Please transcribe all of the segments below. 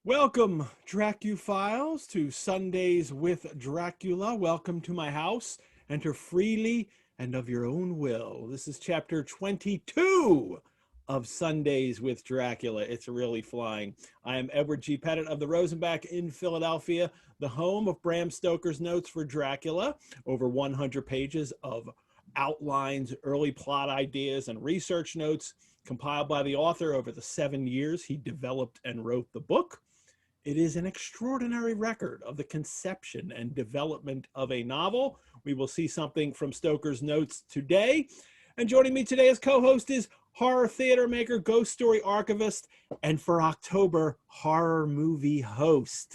Welcome, Dracuphiles, to Sundays with Dracula. Welcome to my house. Enter freely and of your own will. This is chapter 22 of Sundays with Dracula. It's really flying. I am Edward G. Pettit of the Rosenbach in Philadelphia, the home of Bram Stoker's notes for Dracula. Over 100 pages of outlines, early plot ideas, and research notes compiled by the author over the 7 years he developed and wrote the book. It is an extraordinary record of the conception and development of a novel. We will see something from Stoker's notes today. And joining me today as co-host is horror theater maker, ghost story archivist, and for October, horror movie host,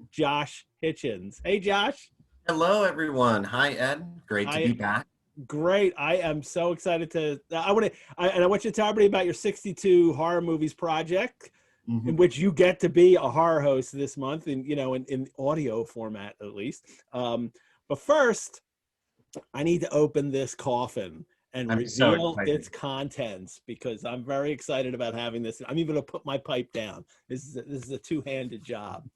Josh Hitchens. Hey, Josh. Hello, everyone. Hi, Ed. Great to be back. Great. I am so excited to, I want you to tell everybody about your 62 horror movies project. In which you get to be a horror host this month, in audio format at least. But first, I need to open this coffin and reveal its contents because I'm very excited about having this. I'm even going to put my pipe down. This is a two-handed job.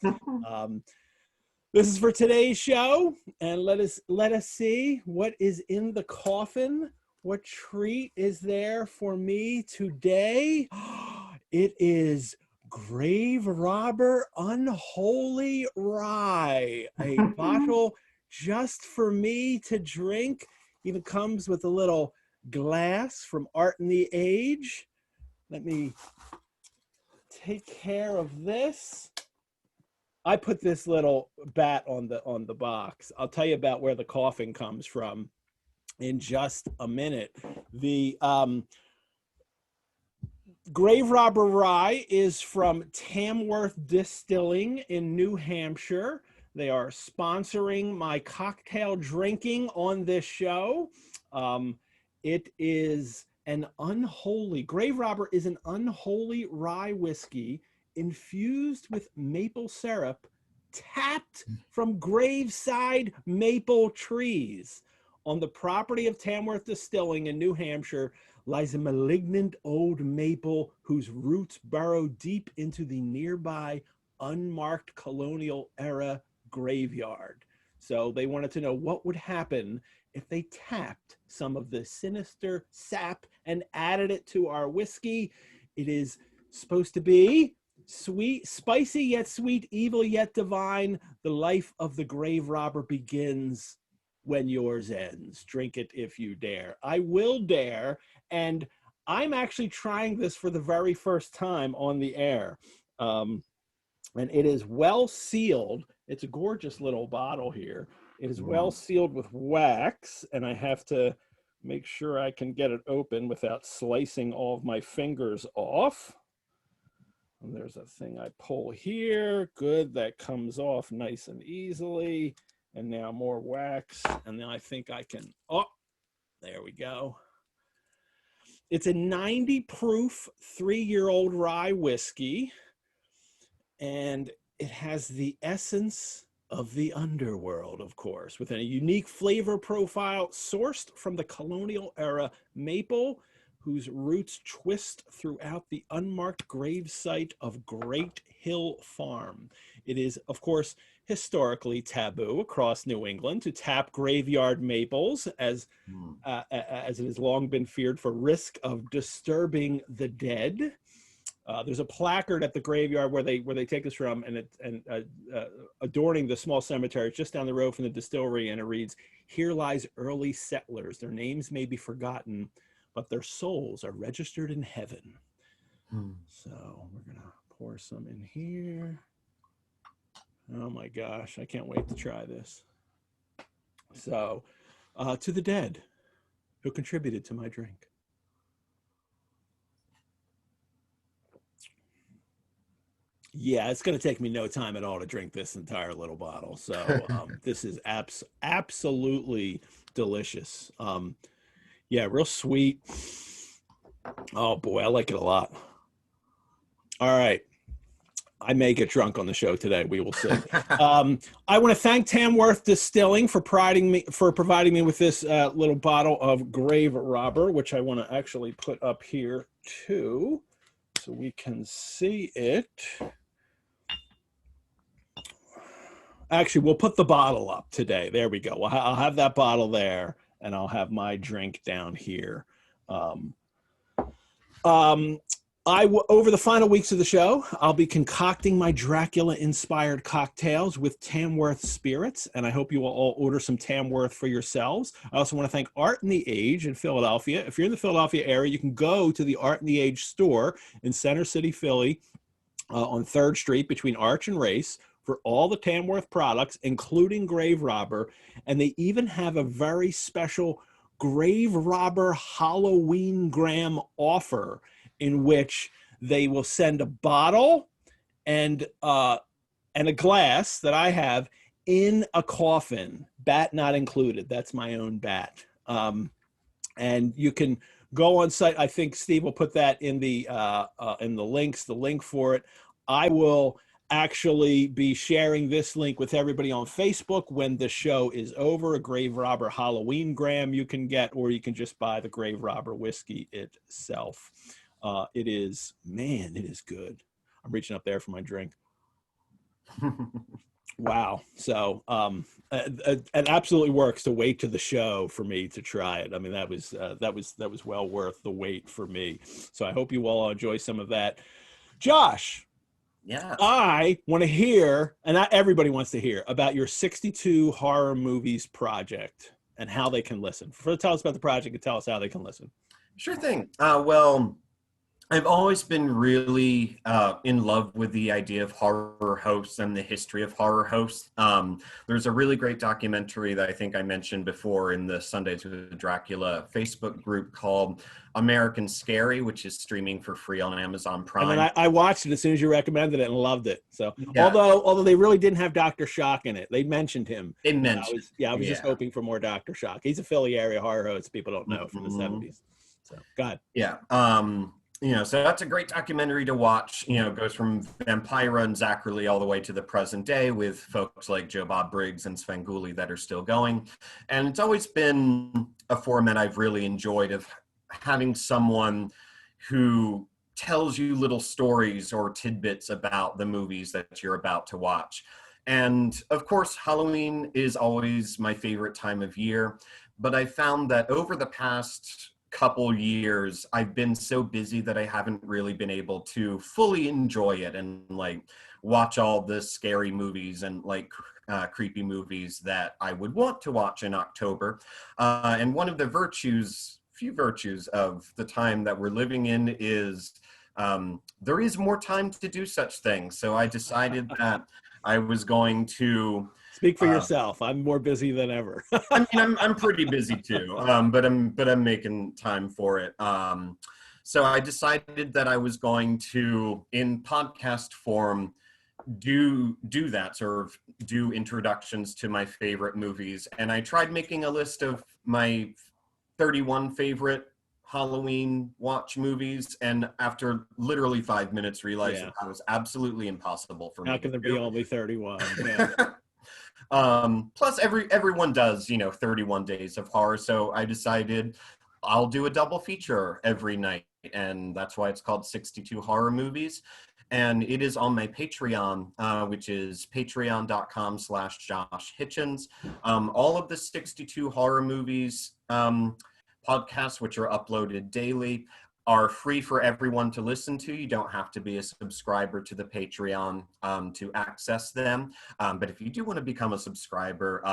This is for today's show, and let us see what is in the coffin. What treat is there for me today? It is Grave Robber Unholy Rye, a bottle just for me to drink. Even comes with a little glass from Art and the Age. Let me take care of this. I put this little bat on the box. I'll tell you about where the coffin comes from in just a minute. The Grave Robber Rye is from Tamworth Distilling in New Hampshire. They are sponsoring my cocktail drinking on this show. It is Grave Robber is an unholy rye whiskey infused with maple syrup tapped from graveside maple trees. On the property of Tamworth Distilling in New Hampshire lies a malignant old maple whose roots burrow deep into the nearby unmarked colonial era graveyard. So they wanted to know what would happen if they tapped some of the sinister sap and added it to our whiskey. It is supposed to be sweet, spicy yet sweet, evil yet divine. The life of the grave robber begins when yours ends. Drink it if you dare. I will dare, and I'm actually trying this for the very first time on the air. And it is well sealed. It's a gorgeous little bottle here. It is well sealed with wax, and I have to make sure I can get it open without slicing all of my fingers off. And there's a thing I pull here. Good, that comes off nice and easily. And now more wax, and then I think I can, there we go. It's a 90 proof 3-year-old rye whiskey, and it has the essence of the underworld, of course, with a unique flavor profile sourced from the colonial era maple, whose roots twist throughout the unmarked grave site of Great Hill Farm. It is, of course, historically taboo across New England to tap graveyard maples, as it has long been feared for risk of disturbing the dead. There's a placard at the graveyard where they take this from, and adorning the small cemetery just down the road from the distillery, and it reads, "Here lies early settlers. Their names may be forgotten, but their souls are registered in heaven." So we're gonna pour some in here. Oh my gosh, I can't wait to try this. So, to the dead who contributed to my drink. Yeah, it's going to take me no time at all to drink this entire little bottle. So this is absolutely delicious. Yeah, real sweet. Oh boy, I like it a lot. All right. I may get drunk on the show today. We will see. I want to thank Tamworth Distilling for providing me with this little bottle of Grave Robber, which I want to actually put up here too, so we can see it. Actually, we'll put the bottle up today. There we go. I'll have that bottle there, and I'll have my drink down here. Over the final weeks of the show, I'll be concocting my Dracula-inspired cocktails with Tamworth spirits, and I hope you will all order some Tamworth for yourselves. I also want to thank Art and the Age in Philadelphia. If you're in the Philadelphia area, you can go to the Art and the Age store in Center City, Philly, on 3rd Street between Arch and Race for all the Tamworth products, including Grave Robber, and they even have a very special Grave Robber Halloween Gram offer in which they will send a bottle and a glass that I have in a coffin, bat not included. That's my own bat. And you can go on site. I think Steve will put that in the links, the link for it. I will actually be sharing this link with everybody on Facebook when the show is over. A Grave Robber Halloween Gram you can get, or you can just buy the Grave Robber whiskey itself. It is good. I'm reaching up there for my drink. Wow. So it absolutely works to wait to the show for me to try it. I mean, that was well worth the wait for me. So I hope you all enjoy some of that. Josh. Yeah. I want to hear, and not everybody wants to hear, about your 62 horror movies project and how they can listen. Tell us about the project and tell us how they can listen. Sure thing. Well, I've always been really in love with the idea of horror hosts and the history of horror hosts. There's a really great documentary that I think I mentioned before in the Sundays with Dracula Facebook group called American Scary, which is streaming for free on Amazon Prime. And then I watched it as soon as you recommended it and loved it. So yeah. although they really didn't have Dr. Shock in it, they mentioned him. They mentioned. I was just hoping for more Dr. Shock. He's a Philly area horror host people don't know from the 70s. So go ahead. Yeah. So that's a great documentary to watch. It goes from Vampira and Zachary all the way to the present day with folks like Joe Bob Briggs and Svengoolie that are still going. And it's always been a format I've really enjoyed, of having someone who tells you little stories or tidbits about the movies that you're about to watch. And of course, Halloween is always my favorite time of year, but I found that over the past couple years I've been so busy that I haven't really been able to fully enjoy it and watch all the scary movies and creepy movies that I would want to watch in October. And one of the few virtues of the time that we're living in is there is more time to do such things. So I decided that I was going to speak for yourself. I'm more busy than ever. I mean, I'm pretty busy too, but I'm making time for it. So I decided that I was going to, in podcast form, do that, sort of do introductions to my favorite movies. And I tried making a list of my 31 favorite Halloween watch movies, and after literally 5 minutes realized that was absolutely impossible for me. How can there be only 31? Yeah. Plus everyone does 31 days of horror, so I decided I'll do a double feature every night, and that's why it's called 62 Horror Movies. And it is on my Patreon, which is patreon.com/Josh Hitchens. All of the 62 horror movies podcasts, which are uploaded daily, are free for everyone to listen to. You don't have to be a subscriber to the Patreon to access them. But if you do want to become a subscriber,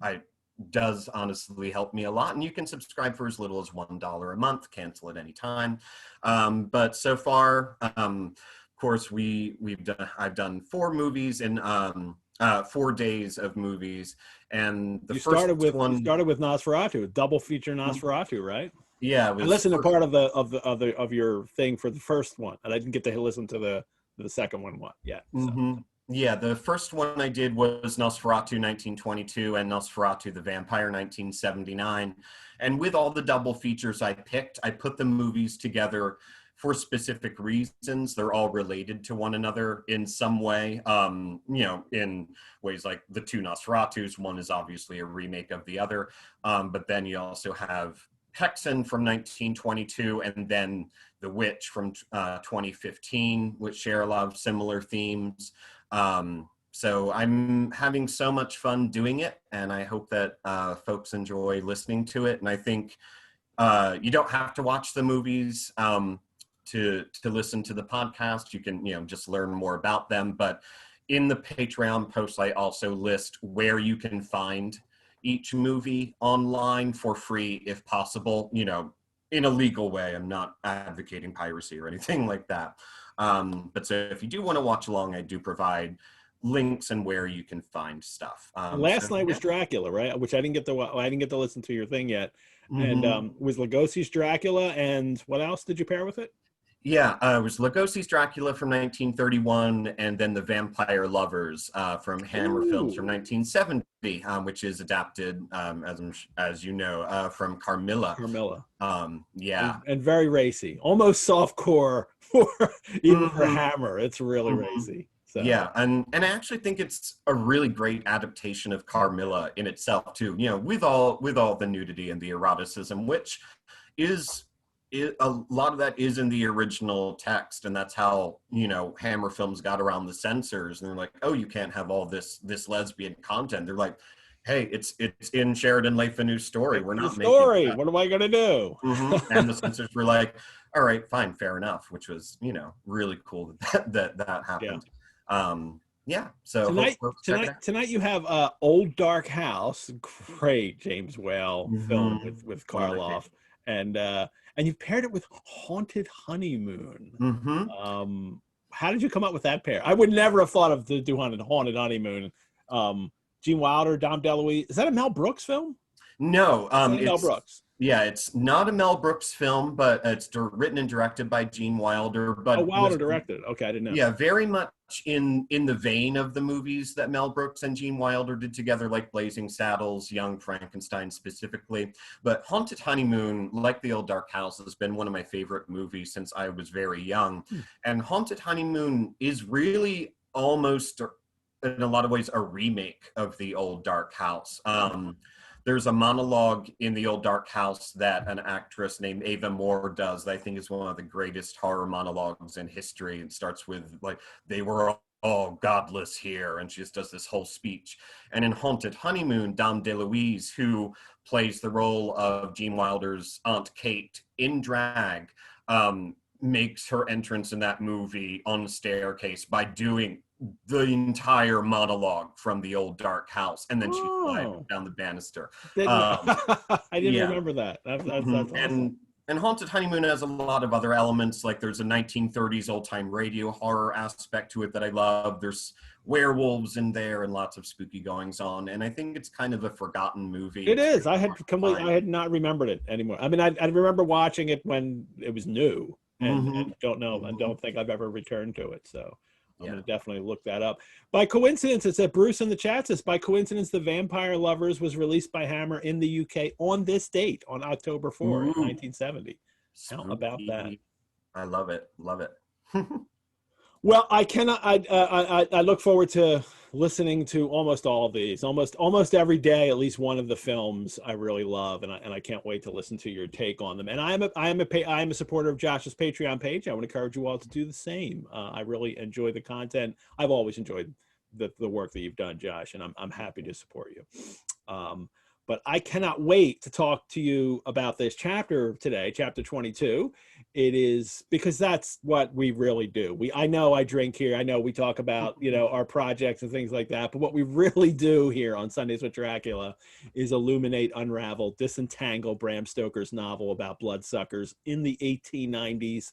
it does honestly help me a lot. And you can subscribe for as little as $1 a month, cancel at any time. But so far, of course, I've done 4 movies in 4 days of movies. And you started with Nosferatu, double feature Nosferatu, right? Yeah, I listened to part of your thing for the first one, and I didn't get to listen to the second one yet. So. Yeah, the first one I did was Nosferatu 1922 and Nosferatu the Vampire 1979. And with all the double features I picked, I put the movies together for specific reasons. They're all related to one another in some way, in ways like the 2 Nosferatus. One is obviously a remake of the other, but then you also have Hexen from 1922 and then The Witch from 2015, which share a lot of similar themes. So I'm having so much fun doing it, and I hope that folks enjoy listening to it. And I think you don't have to watch the movies to listen to the podcast. You can, just learn more about them. But in the Patreon post, I also list where you can find each movie online for free, if possible, in a legal way. I'm not advocating piracy or anything like that. But so if you do want to watch along, I do provide links and where you can find stuff. Last night was Dracula, right? Which I didn't get to listen to your thing yet. Mm-hmm. And was Lugosi's Dracula, and what else did you pair with it? Yeah, it was Lugosi's Dracula from 1931, and then The Vampire Lovers from Hammer Films from 1970, which is adapted, as you know, from Carmilla. Carmilla. Yeah. And very racy, almost softcore for even for Hammer. It's really racy. So. Yeah, and I actually think it's a really great adaptation of Carmilla in itself too. With all the nudity and the eroticism, which is a lot of that is in the original text, and that's how Hammer Films got around the censors. And they're like, oh, you can't have all this lesbian content. They're like, hey, it's in Sheridan Le Fanu's story. We're not making that. What am I gonna do? And the censors were like, all right, fine, fair enough, which was really cool that happened. So tonight you have Old Dark House, great James Whale film with Karloff, and you've paired it with Haunted Honeymoon. How did you come up with that pair? I would never have thought of the do Haunted Honeymoon. Gene Wilder, Dom DeLuise. Is that a Mel Brooks film? No, it's Mel Brooks. Yeah, it's not a Mel Brooks film, but it's written and directed by Gene Wilder. But Wilder directed it. Okay, I didn't know. Yeah, very much in the vein of the movies that Mel Brooks and Gene Wilder did together, like Blazing Saddles, Young Frankenstein specifically. But Haunted Honeymoon, like The Old Dark House, has been one of my favorite movies since I was very young. And Haunted Honeymoon is really almost, in a lot of ways, a remake of The Old Dark House. There's a monologue in The Old Dark House that an actress named Ava Moore does that I think is one of the greatest horror monologues in history. It starts with, like, they were all godless here, and she just does this whole speech. And in Haunted Honeymoon, Dom DeLuise, who plays the role of Gene Wilder's Aunt Kate in drag, makes her entrance in that movie on the staircase by doing the entire monologue from The Old Dark House, and then she flies down the banister. I didn't remember that. That's awesome. And Haunted Honeymoon has a lot of other elements, like there's a 1930s old-time radio horror aspect to it that I love. There's werewolves in there and lots of spooky goings-on, and I think it's kind of a forgotten movie. It is. I had not remembered it anymore. I mean, I remember watching it when it was new, and don't think I've ever returned to it, so I'm going to definitely look that up. By coincidence, it said Bruce in the chat says, by coincidence, The Vampire Lovers was released by Hammer in the UK on this date, on October 4, 1970. How about that? I love it. Love it. Well, I look forward to listening to almost all of these, almost every day, at least one of the films I really love, and I can't wait to listen to your take on them. And I am a supporter of Josh's Patreon page. I would encourage you all to do the same. I really enjoy the content. I've always enjoyed the work that you've done, Josh, and I'm happy to support you. But I cannot wait to talk to you about this chapter today, chapter 22. It is because that's what we really do. I know I drink here. I know we talk about, our projects and things like that. But what we really do here on Sundays with Dracula is illuminate, unravel, disentangle Bram Stoker's novel about bloodsuckers in the 1890s,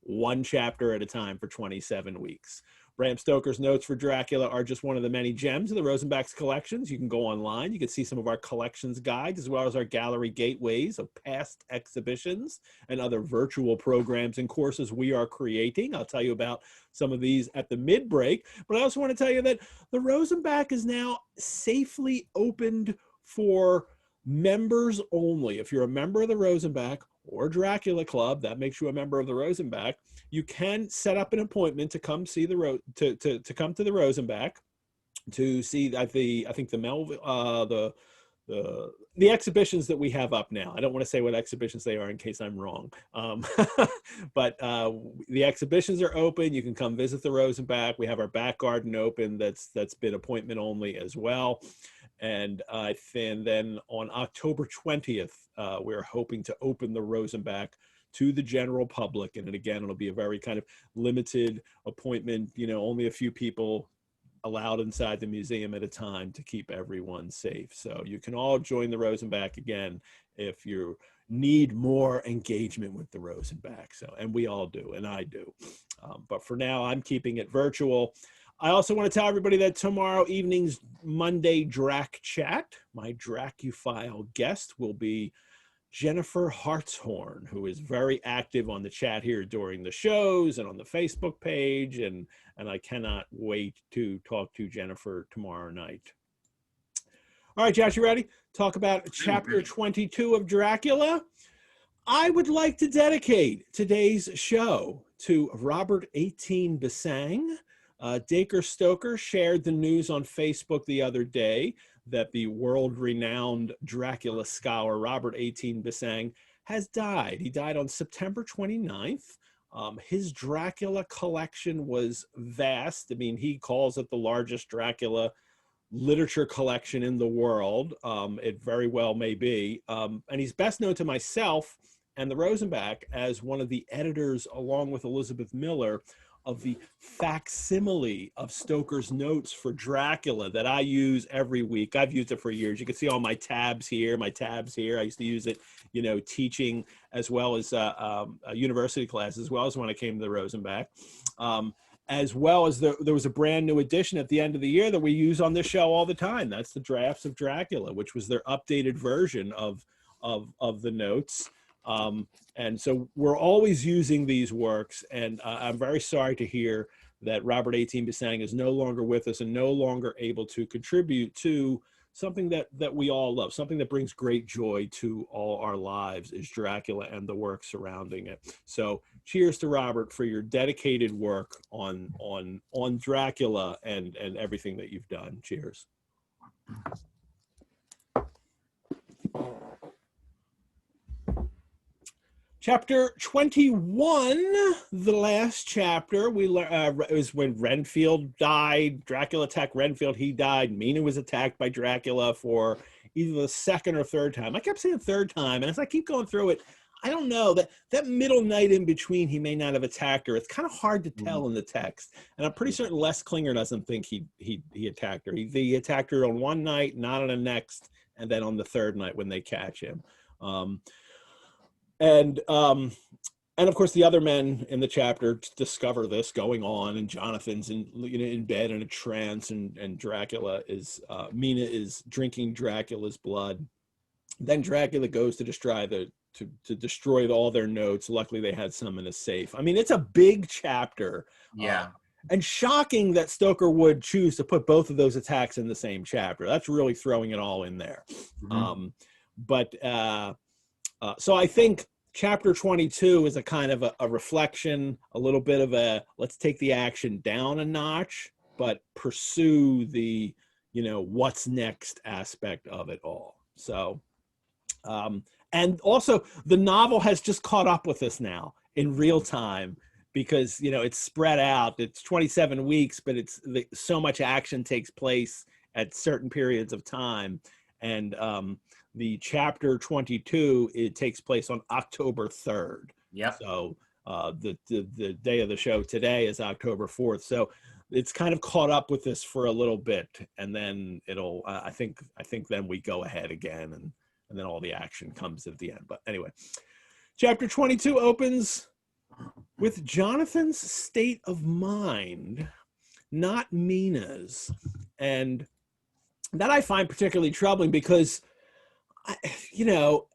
one chapter at a time for 27 weeks. Bram Stoker's notes for Dracula are just one of the many gems of the Rosenbach's collections. You can go online. You can see some of our collections guides, as well as our gallery gateways of past exhibitions and other virtual programs and courses we are creating. I'll tell you about some of these at the mid-break. But I also want to tell you that the Rosenbach is now safely opened for members only. If you're a member of the Rosenbach or Dracula Club, that makes you a member of the Rosenbach. You can set up an appointment to come see to come to the Rosenbach to see the the exhibitions that we have up now. I don't want to say what exhibitions they are in case I'm wrong. But the exhibitions are open. You can come visit the Rosenbach. We have our back garden open. That's been appointment only as well. And I think then on October 20th, we're hoping to open the Rosenbach to the general public. And again, it'll be a very kind of limited appointment, only a few people allowed inside the museum at a time to keep everyone safe. So you can all join the Rosenbach again if you need more engagement with the Rosenbach. So, and we all do, and I do. But for now, I'm keeping it virtual. I also want to tell everybody that tomorrow evening's Monday Drac Chat, my Dracuphile guest will be Jennifer Hartshorn, who is very active on the chat here during the shows and on the Facebook page, and I cannot wait to talk to Jennifer tomorrow night. All right, Josh, you ready? Talk about chapter 22 of Dracula. I would like to dedicate today's show to Robert 18 Bisang. Dacre Stoker shared the news on Facebook the other day that the world-renowned Dracula scholar Robert 18 Bisang has died. He died on September 29th. His Dracula collection was vast. I mean, he calls it the largest Dracula literature collection in the world. It very well may be. And he's best known to myself and the Rosenbach as one of the editors, along with Elizabeth Miller, of the facsimile of Stoker's notes for Dracula that I use every week. I've used it for years. You can see all my tabs here, I used to use it, teaching as well as a university class, as well as when I came to the Rosenbach. As well as there was a brand new edition at the end of the year that we use on this show all the time. That's the Drafts of Dracula, which was their updated version of the notes. And so we're always using these works, and I'm very sorry to hear that Robert 18 Bisang is no longer with us and no longer able to contribute to something that we all love, something that brings great joy to all our lives is Dracula and the work surrounding it. So cheers to Robert for your dedicated work on Dracula and everything that you've done. Cheers. Chapter 21, the last chapter, was when Renfield died. Dracula attacked Renfield, he died. Mina was attacked by Dracula for either the second or third time. I kept saying third time, and as I keep going through it, I don't know, that middle night in between, he may not have attacked her. It's kind of hard to tell in the text. And I'm pretty certain Les Klinger doesn't think he attacked her. He attacked her on one night, not on the next, and then on the third night when they catch him. And of course, the other men in the chapter discover this going on, and Jonathan's in bed in a trance, and Dracula Mina is drinking Dracula's blood. Then Dracula goes to destroy all their notes. Luckily, they had some in a safe. I mean, it's a big chapter. Yeah. And shocking that Stoker would choose to put both of those attacks in the same chapter. That's really throwing it all in there. So I think chapter 22 is a kind of a reflection, a little bit of let's take the action down a notch, but pursue the, what's next aspect of it all. So, and also the novel has just caught up with us now in real time because, it's spread out. It's 27 weeks, but so much action takes place at certain periods of time. And, the chapter 22, it takes place on October 3rd. Yeah. So the day of the show today is October 4th. So it's kind of caught up with this for a little bit, and then it'll. I think then we go ahead again, and then all the action comes at the end. But anyway, chapter 22 opens with Jonathan's state of mind, not Mina's, and that I find particularly troubling because,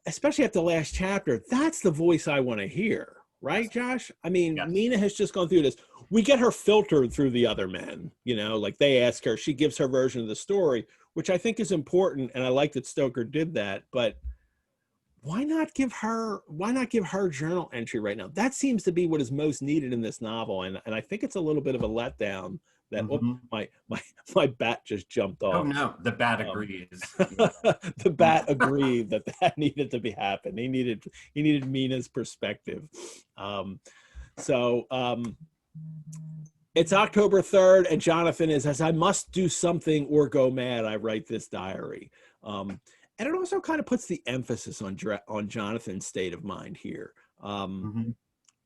especially at the last chapter, that's the voice I want to hear, right, Josh? I mean, yes. Mina has just gone through this. We get her filtered through the other men, like they ask her, she gives her version of the story, which I think is important, and I like that Stoker did that, but why not give her journal entry right now? That seems to be what is most needed in this novel, and I think it's a little bit of a letdown that Mm-hmm. my bat just jumped Oh off. no, the bat agrees. The bat agreed that needed to be happen. He needed Mina's perspective. It's October 3rd, and Jonathan says, I must do something or go mad. I write this diary. And it also kind of puts the emphasis on Jonathan's state of mind here. Mm-hmm.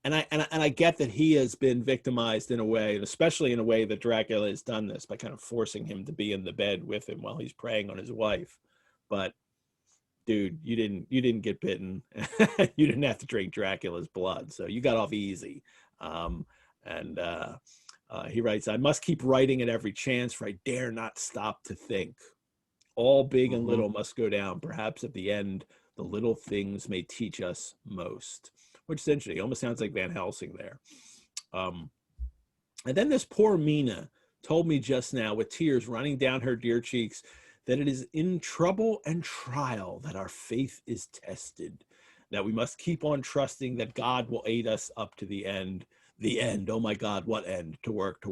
And I get that he has been victimized in a way, and especially in a way that Dracula has done this by kind of forcing him to be in the bed with him while he's preying on his wife. But dude, you didn't get bitten. You didn't have to drink Dracula's blood, so you got off easy. He writes, I must keep writing at every chance, for I dare not stop to think. All big and little must go down. Perhaps at the end, the little things may teach us most. Which is interesting. It almost sounds like Van Helsing there. And then this poor Mina told me just now, with tears running down her dear cheeks, that it is in trouble and trial that our faith is tested, that we must keep on trusting that God will aid us up to the end. The end. Oh my God, what end? To work.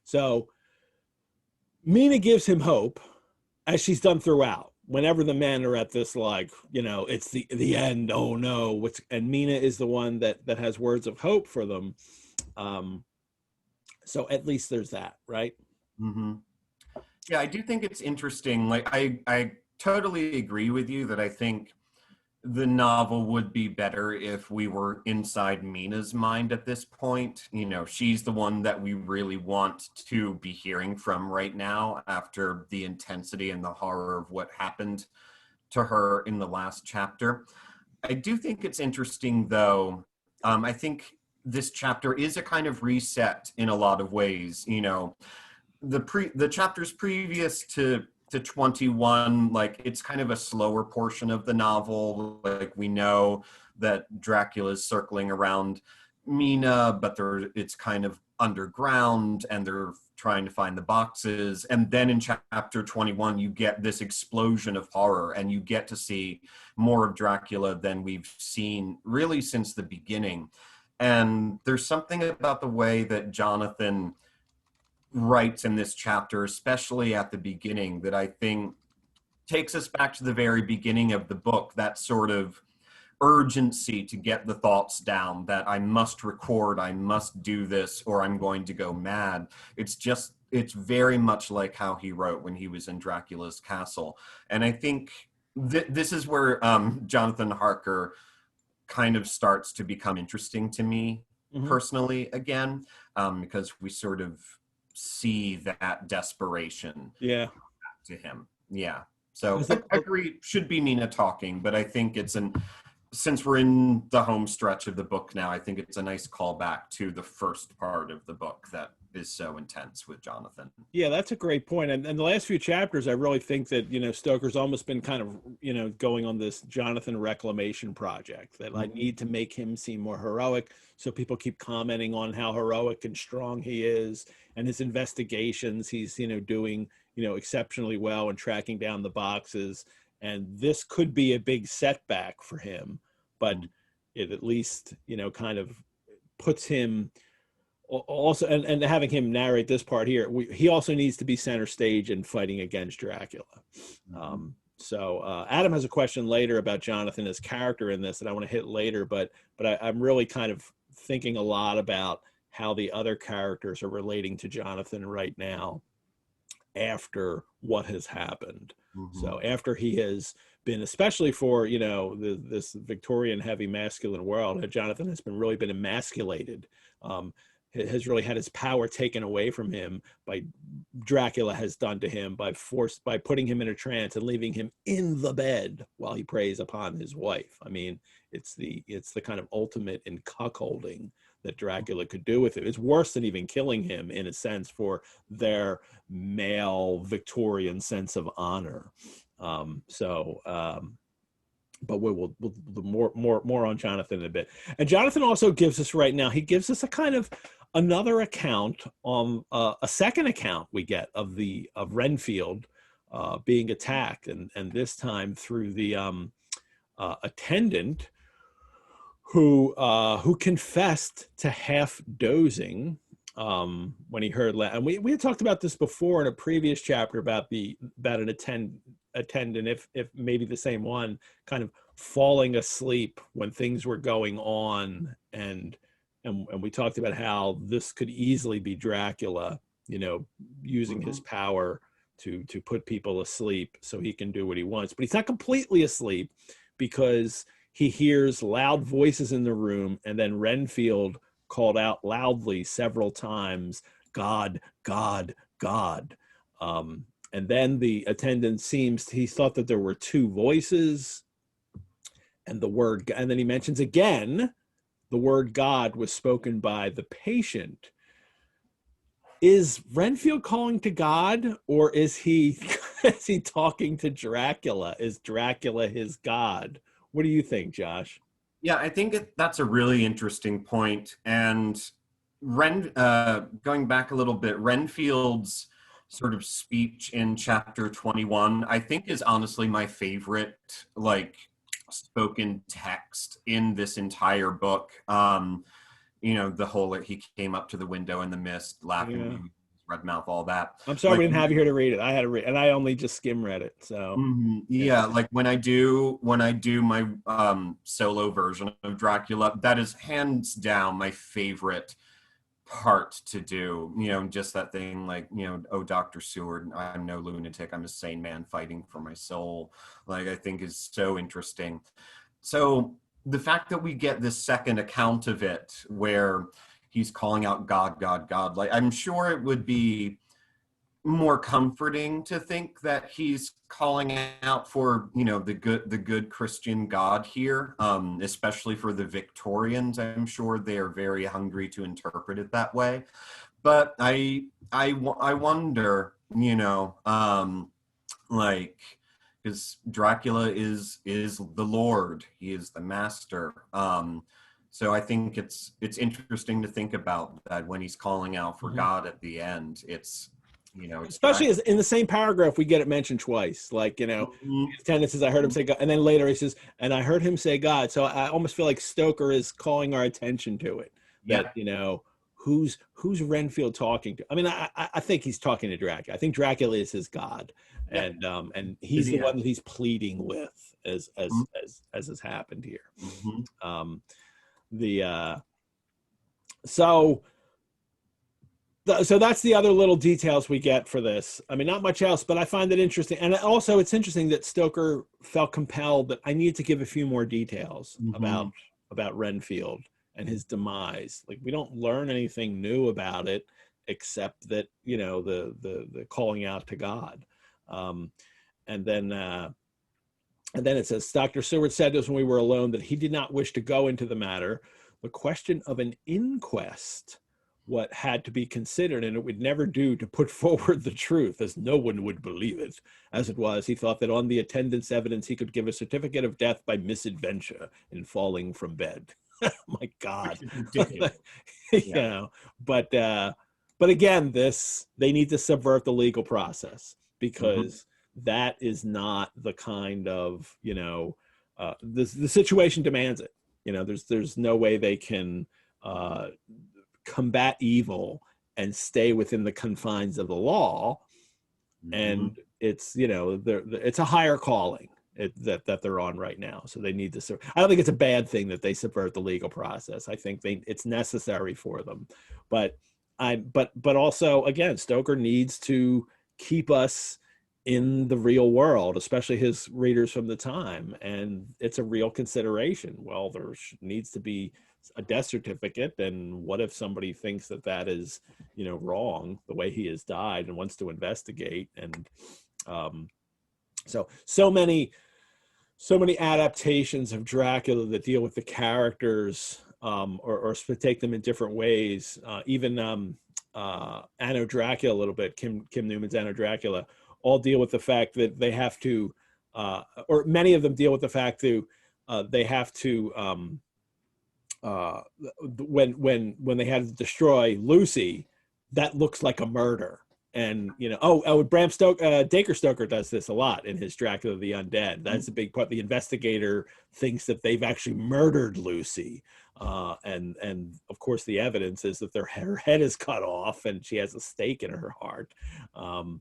So Mina gives him hope, as she's done throughout. Whenever the men are at this, like, it's the end. Oh no. And Mina is the one that has words of hope for them. So at least there's that, right? Mm-hmm. Yeah, I do think it's interesting. Like, I totally agree with you that I think the novel would be better if we were inside Mina's mind at this point. She's the one that we really want to be hearing from right now after the intensity and the horror of what happened to her in the last chapter. I do think it's interesting, though. I think this chapter is a kind of reset in a lot of ways. The chapters previous to 21, like, it's kind of a slower portion of the novel. Like, we know that Dracula's circling around Mina, but it's kind of underground and they're trying to find the boxes. And then in chapter 21, you get this explosion of horror and you get to see more of Dracula than we've seen really since the beginning. And there's something about the way that Jonathan writes in this chapter, especially at the beginning, that I think takes us back to the very beginning of the book, that sort of urgency to get the thoughts down, that I must record, I must do this, or I'm going to go mad. It's very much like how he wrote when he was in Dracula's castle. And I think this is where Jonathan Harker kind of starts to become interesting to me personally again, because we sort of see that desperation to him. Yeah. So I agree, should be Mina talking, but I think since we're in the home stretch of the book now, I think it's a nice callback to the first part of the book that is so intense with Jonathan. Yeah, that's a great point. And the last few chapters, I really think that, Stoker's almost been kind of, going on this Jonathan reclamation project, that I need to make him seem more heroic. So people keep commenting on how heroic and strong he is, and his investigations, he's, doing, exceptionally well and tracking down the boxes. And this could be a big setback for him, but it at least, kind of puts him also, and having him narrate this part here, he also needs to be center stage in fighting against Dracula. So Adam has a question later about Jonathan as character in this that I want to hit later, but I'm really kind of thinking a lot about how the other characters are relating to Jonathan right now after what has happened. So after he has been, especially for, this Victorian heavy masculine world, Jonathan has really been emasculated, has really had his power taken away from him by Dracula has done to him by putting him in a trance and leaving him in the bed while he preys upon his wife. I mean, it's the kind of ultimate in cuckolding that Dracula could do with it. It's worse than even killing him, in a sense, for their male Victorian sense of honor. But we'll more on Jonathan in a bit. And Jonathan also gives us right now, he gives us a kind of another account on a second account we get of Renfield being attacked, and this time through the attendant who confessed to half dozing when he heard, and we had talked about this before in a previous chapter about an attendant, if maybe the same one, kind of falling asleep when things were going on, and we talked about how this could easily be Dracula, using his power to put people asleep so he can do what he wants. But he's not completely asleep, because he hears loud voices in the room, and then Renfield called out loudly several times, "God, God, God." And then the attendant he thought that there were two voices, and then he mentions again, the word God was spoken by the patient. Is Renfield calling to God, or is he talking to Dracula? Is Dracula his God? What do you think, Josh? Yeah, I think that's a really interesting point. And going back a little bit, Renfield's sort of speech in chapter 21, I think, is honestly my favorite, spoken text in this entire book. The whole, he came up to the window in the mist, laughing, red mouth, all that. I'm sorry we didn't have you here to read it. I had to read, and I only just skim read it. So like when I do my solo version of Dracula, that is hands down my favorite part to do. Just that thing, oh, Dr. Seward, I'm no lunatic, I'm a sane man fighting for my soul, I think is so interesting. So the fact that we get this second account of it where he's calling out God, God, God, I'm sure it would be more comforting to think that he's calling out for, the good Christian God here, especially for the Victorians. I'm sure they are very hungry to interpret it that way. But I wonder, because Dracula is the Lord, he is the master. So I think it's interesting to think about that when he's calling out for God at the end. It's especially as in the same paragraph, we get it mentioned twice. Attendant says, "I heard him say God," and then later he says, "And I heard him say God." So I almost feel like Stoker is calling our attention to it. That who's Renfield talking to? I mean, I think he's talking to Dracula. I think Dracula is his God, and he's the one that he's pleading with, as has happened here. So that's the other little details we get for this. I mean, not much else, but I find it interesting. And also it's interesting that Stoker felt compelled that I need to give a few more details about Renfield and his demise. We don't learn anything new about it, except that, the calling out to God. And then it says, Dr. Seward said to us when we were alone that he did not wish to go into the matter. The question of an inquest, what had to be considered, and it would never do to put forward the truth, as no one would believe it. As it was, he thought that on the attendant's evidence, he could give a certificate of death by misadventure in falling from bed. My God. But again, they need to subvert the legal process, because that is not the kind of, the situation demands it. There's no way they can combat evil and stay within the confines of the law. And it's, it's a higher calling that they're on right now. So they need to I don't think it's a bad thing that they subvert the legal process. I think it's necessary for them. But also, again, Stoker needs to keep us in the real world, especially his readers from the time. And it's a real consideration. Well, there needs to be a death certificate, and what if somebody thinks that is, wrong, the way he has died, and wants to investigate? And so many adaptations of Dracula that deal with the characters, or take them in different ways. Even Anno Dracula a little bit, Kim Newman's Anno Dracula, all deal with the fact that they have to, or many of them deal with the fact that they have to, when they had to destroy Lucy, that looks like a murder, And Bram Stoker, Dacre Stoker does this a lot in his Dracula the Undead. That's a big part. The investigator thinks that they've actually murdered Lucy, and of course the evidence is that her head is cut off and she has a stake in her heart, and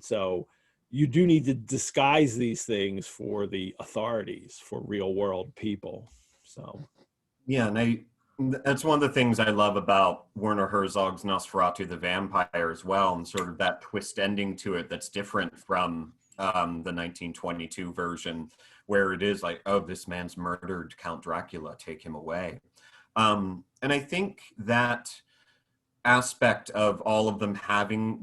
so you do need to disguise these things for the authorities, for real world people. So yeah, and that's one of the things I love about Werner Herzog's Nosferatu the Vampire as well, and sort of that twist ending to it that's different from the 1922 version, where it is like, oh, this man's murdered Count Dracula, take him away. And I think that aspect of all of them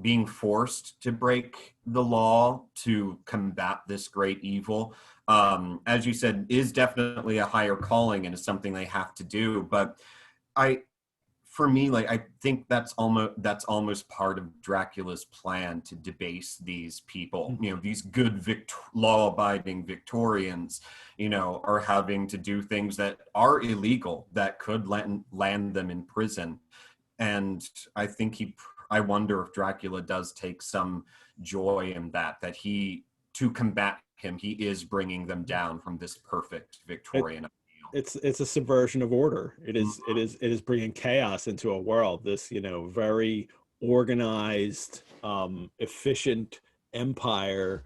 being forced to break the law to combat this great evil, as you said, is definitely a higher calling and is something they have to do. But for me, like, I think that's almost part of Dracula's plan to debase these people. These good law-abiding Victorians, are having to do things that are illegal that could land them in prison. And I think I wonder if Dracula does take some joy in that to combat him, he is bringing them down from this perfect Victorian ideal. It's a subversion of order. It is bringing chaos into a world. This, very organized, efficient empire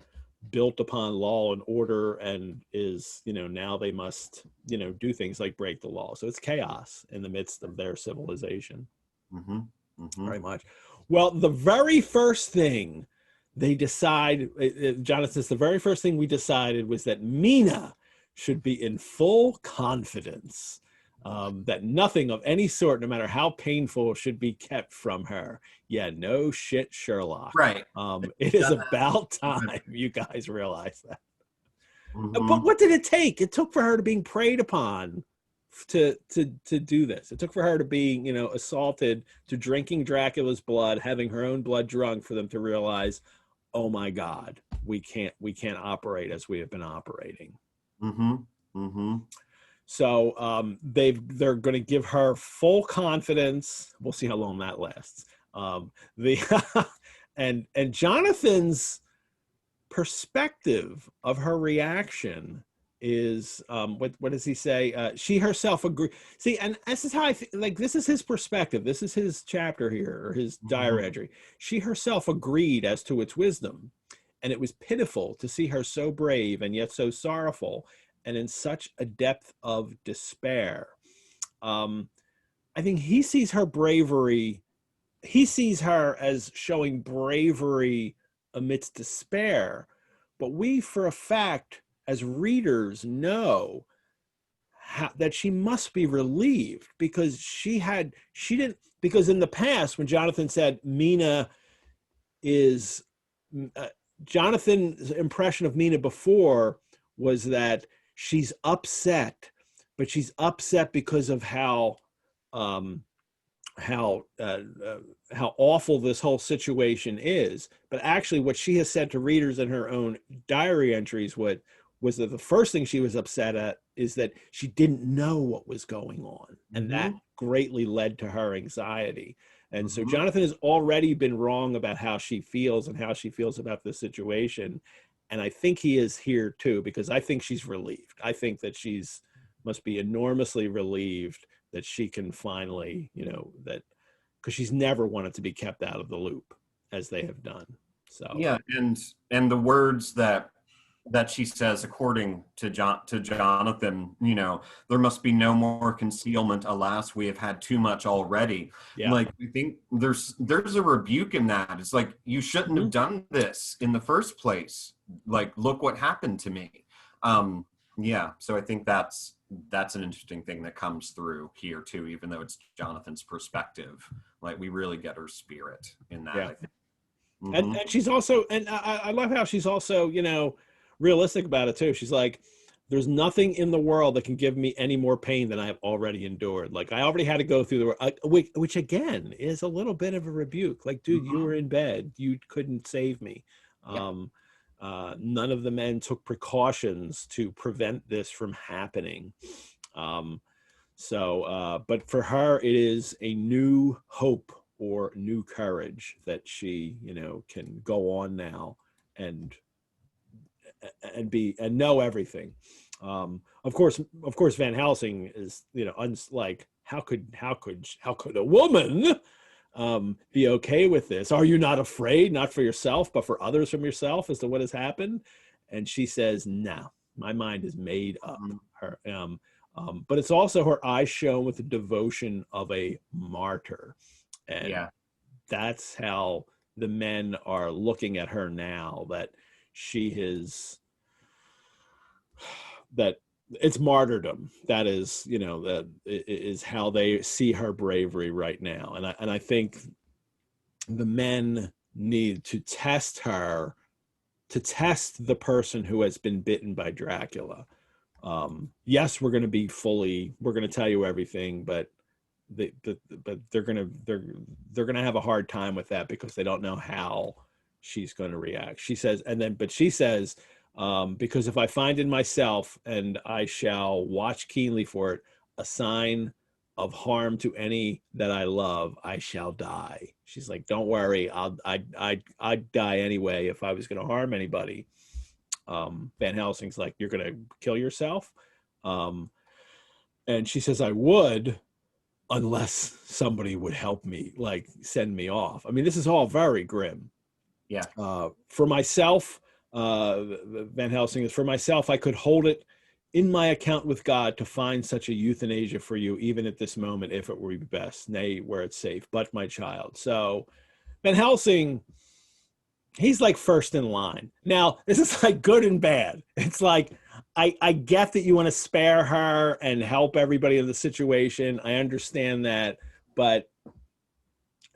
built upon law and order, and is, now they must, do things like break the law. So it's chaos in the midst of their civilization. Very much. Well, the very first thing they decide, Jonathan says, the very first thing we decided was that Mina should be in full confidence, that nothing of any sort, no matter how painful, should be kept from her. Yeah, no shit, Sherlock. Right. It is about time you guys realize that. But what did it take? It took for her to being preyed upon to do this. It took for her to being, assaulted, to drinking Dracula's blood, having her own blood drunk, for them to realize, oh my God, we can't operate as we have been operating. So they're going to give her full confidence. We'll see how long that lasts. And Jonathan's perspective of her reaction is, what does he say? She herself agree. See, and this is how I like. This is his perspective. This is his chapter here, or his diary entry. She herself agreed as to its wisdom, and it was pitiful to see her so brave and yet so sorrowful, and in such a depth of despair. I think he sees her bravery. He sees her as showing bravery amidst despair, but we, for a fact, as readers, know that she must be relieved, because because in the past, when Jonathan said Mina is, Jonathan's impression of Mina before was that she's upset, but she's upset because of how awful this whole situation is. But actually, what she has said to readers in her own diary entries was that the first thing she was upset at is that she didn't know what was going on, and that greatly led to her anxiety. And so Jonathan has already been wrong about how she feels and how she feels about the situation. And I think he is here too, because I think she's relieved. I think that must be enormously relieved that she can finally, that, because she's never wanted to be kept out of the loop as they have done. So yeah, and the words that she says, according to Jonathan, there must be no more concealment. Alas, we have had too much already. Yeah. Like, I think there's a rebuke in that. It's like, you shouldn't have done this in the first place. Like, look what happened to me. Yeah. So I think that's an interesting thing that comes through here too, even though it's Jonathan's perspective. Like, we really get her spirit in that. Yeah. I think. And she's also, and I love how she's also, realistic about it too. She's like, there's nothing in the world that can give me any more pain than I've already endured. Like, I already had to go through which again is a little bit of a rebuke. Like, dude, you were in bed, you couldn't save me. None of the men took precautions to prevent this from happening. But for her, it is a new hope or new courage that she, can go on now and know everything. Of course, Van Helsing is, like, how could a woman be okay with this? Are you not afraid, not for yourself, but for others from yourself, as to what has happened? And she says, no, my mind is made up. But it's also her eyes shone with the devotion of a martyr. And that's how the men are looking at her now, that she is, that it's martyrdom. That is, that is how they see her bravery right now. And I think the men need to test her, to test the person who has been bitten by Dracula. Yes, we're going to tell you everything, but they're going to have a hard time with that, because they don't know how she's going to react. She says, because if I find in myself, and I shall watch keenly for it, a sign of harm to any that I love, I shall die. She's like, don't worry, I'd die anyway if I was going to harm anybody. Van Helsing's like, you're going to kill yourself? And she says, I would, unless somebody would help me, like send me off. I mean, this is all very grim. Yeah. For myself, Van Helsing is, for myself, I could hold it in my account with God to find such a euthanasia for you, even at this moment, if it were best, nay, where it's safe, but my child. So Van Helsing, he's like first in line. Now, this is like good and bad. It's like, I get that you want to spare her and help everybody in the situation. I understand that, but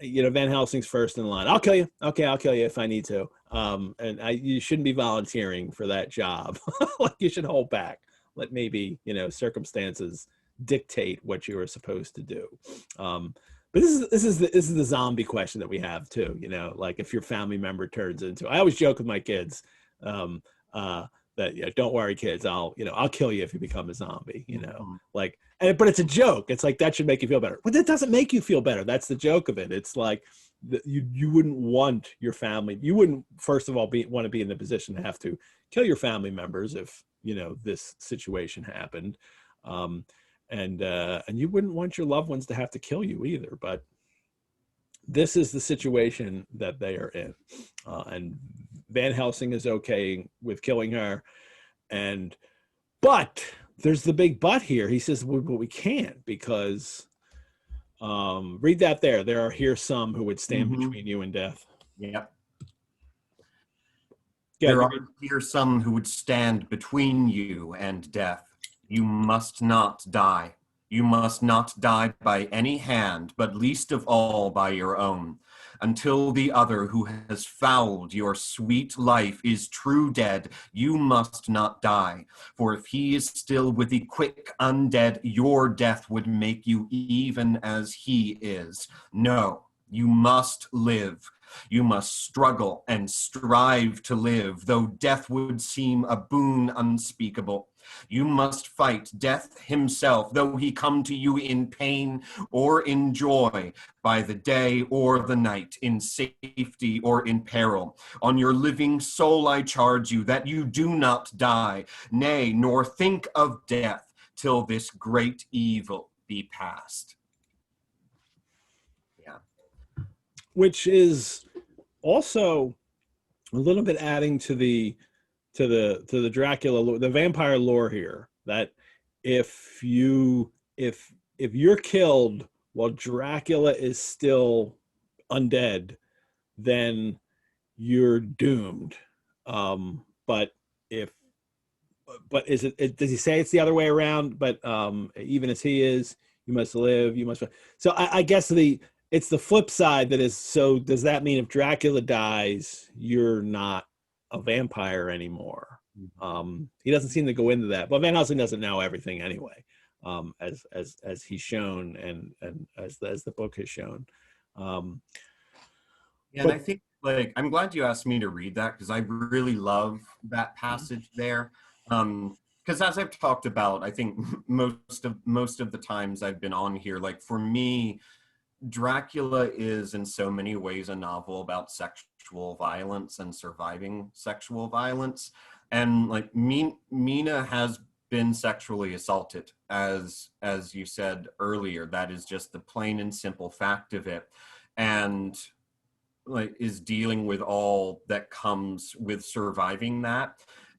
Van Helsing's first in line. I'll kill you. Okay, I'll kill you if I need to. And you shouldn't be volunteering for that job. Like, you should hold back. Let maybe, circumstances dictate what you are supposed to do. But this is the zombie question that we have too. Like, if your family member turns into, I always joke with my kids, that don't worry, kids, I'll kill you if you become a zombie. Like, but it's a joke. It's like, that should make you feel better. But that doesn't make you feel better. That's the joke of it. It's like, you wouldn't want your family. You wouldn't, first of all, want to be in the position to have to kill your family members if this situation happened, and you wouldn't want your loved ones to have to kill you either. But this is the situation that they are in, and Van Helsing is okay with killing her, but there's the big but here. He says, well, we can't, because read that there are here some who would stand between you and death. Yeah. There are here some who would stand between you and death. You must not die. You must not die by any hand, but least of all by your own, until the other who has fouled your sweet life is true dead. You must not die, for if he is still with the quick undead, your death would make you even as he is. No, you must live. You must struggle and strive to live, though death would seem a boon unspeakable. You must fight death himself, though he come to you in pain or in joy, by the day or the night, in safety or in peril. On your living soul I charge you, that you do not die, nay, nor think of death, till this great evil be past. Yeah. Which is also a little bit adding to the Dracula, the vampire lore here, that if you're killed while Dracula is still undead, then you're doomed. But is it, does he say it's the other way around? But even as he is, you must live, you must. So I guess it's the flip side that is, so does that mean if Dracula dies, you're not a vampire anymore? He doesn't seem to go into that, but Van Helsing doesn't know everything anyway, as he's shown, and as the book has shown. And I think, like, I'm glad you asked me to read that, because I really love that passage there. Because as I've talked about, I think most of the times I've been on here, like, for me, Dracula is in so many ways a novel about sexual violence and surviving sexual violence. And like Mina has been sexually assaulted, as you said earlier. That is just the plain and simple fact of it. And like is dealing with all that comes with surviving that.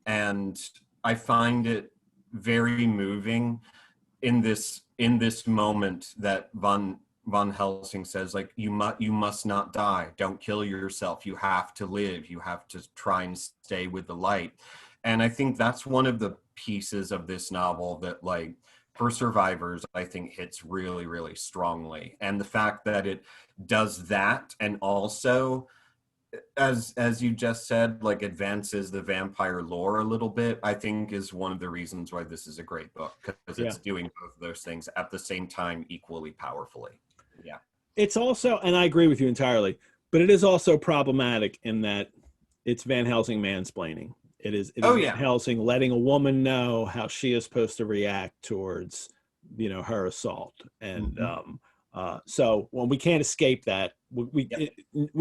And I find it very moving in this moment that Van Helsing says, like, you must not die. Don't kill yourself. You have to live. You have to try and stay with the light. And I think that's one of the pieces of this novel that, like, for survivors, I think hits really, really strongly. And the fact that it does that, and also, as you just said, like, advances the vampire lore a little bit, I think is one of the reasons why this is a great book, because it's doing both of those things at the same time equally powerfully. Yeah. It's also, and I agree with you entirely, but it is also problematic in that it's Van Helsing mansplaining. It is Van Helsing letting a woman know how she is supposed to react towards, you know, her assault. And so when we can't escape that, we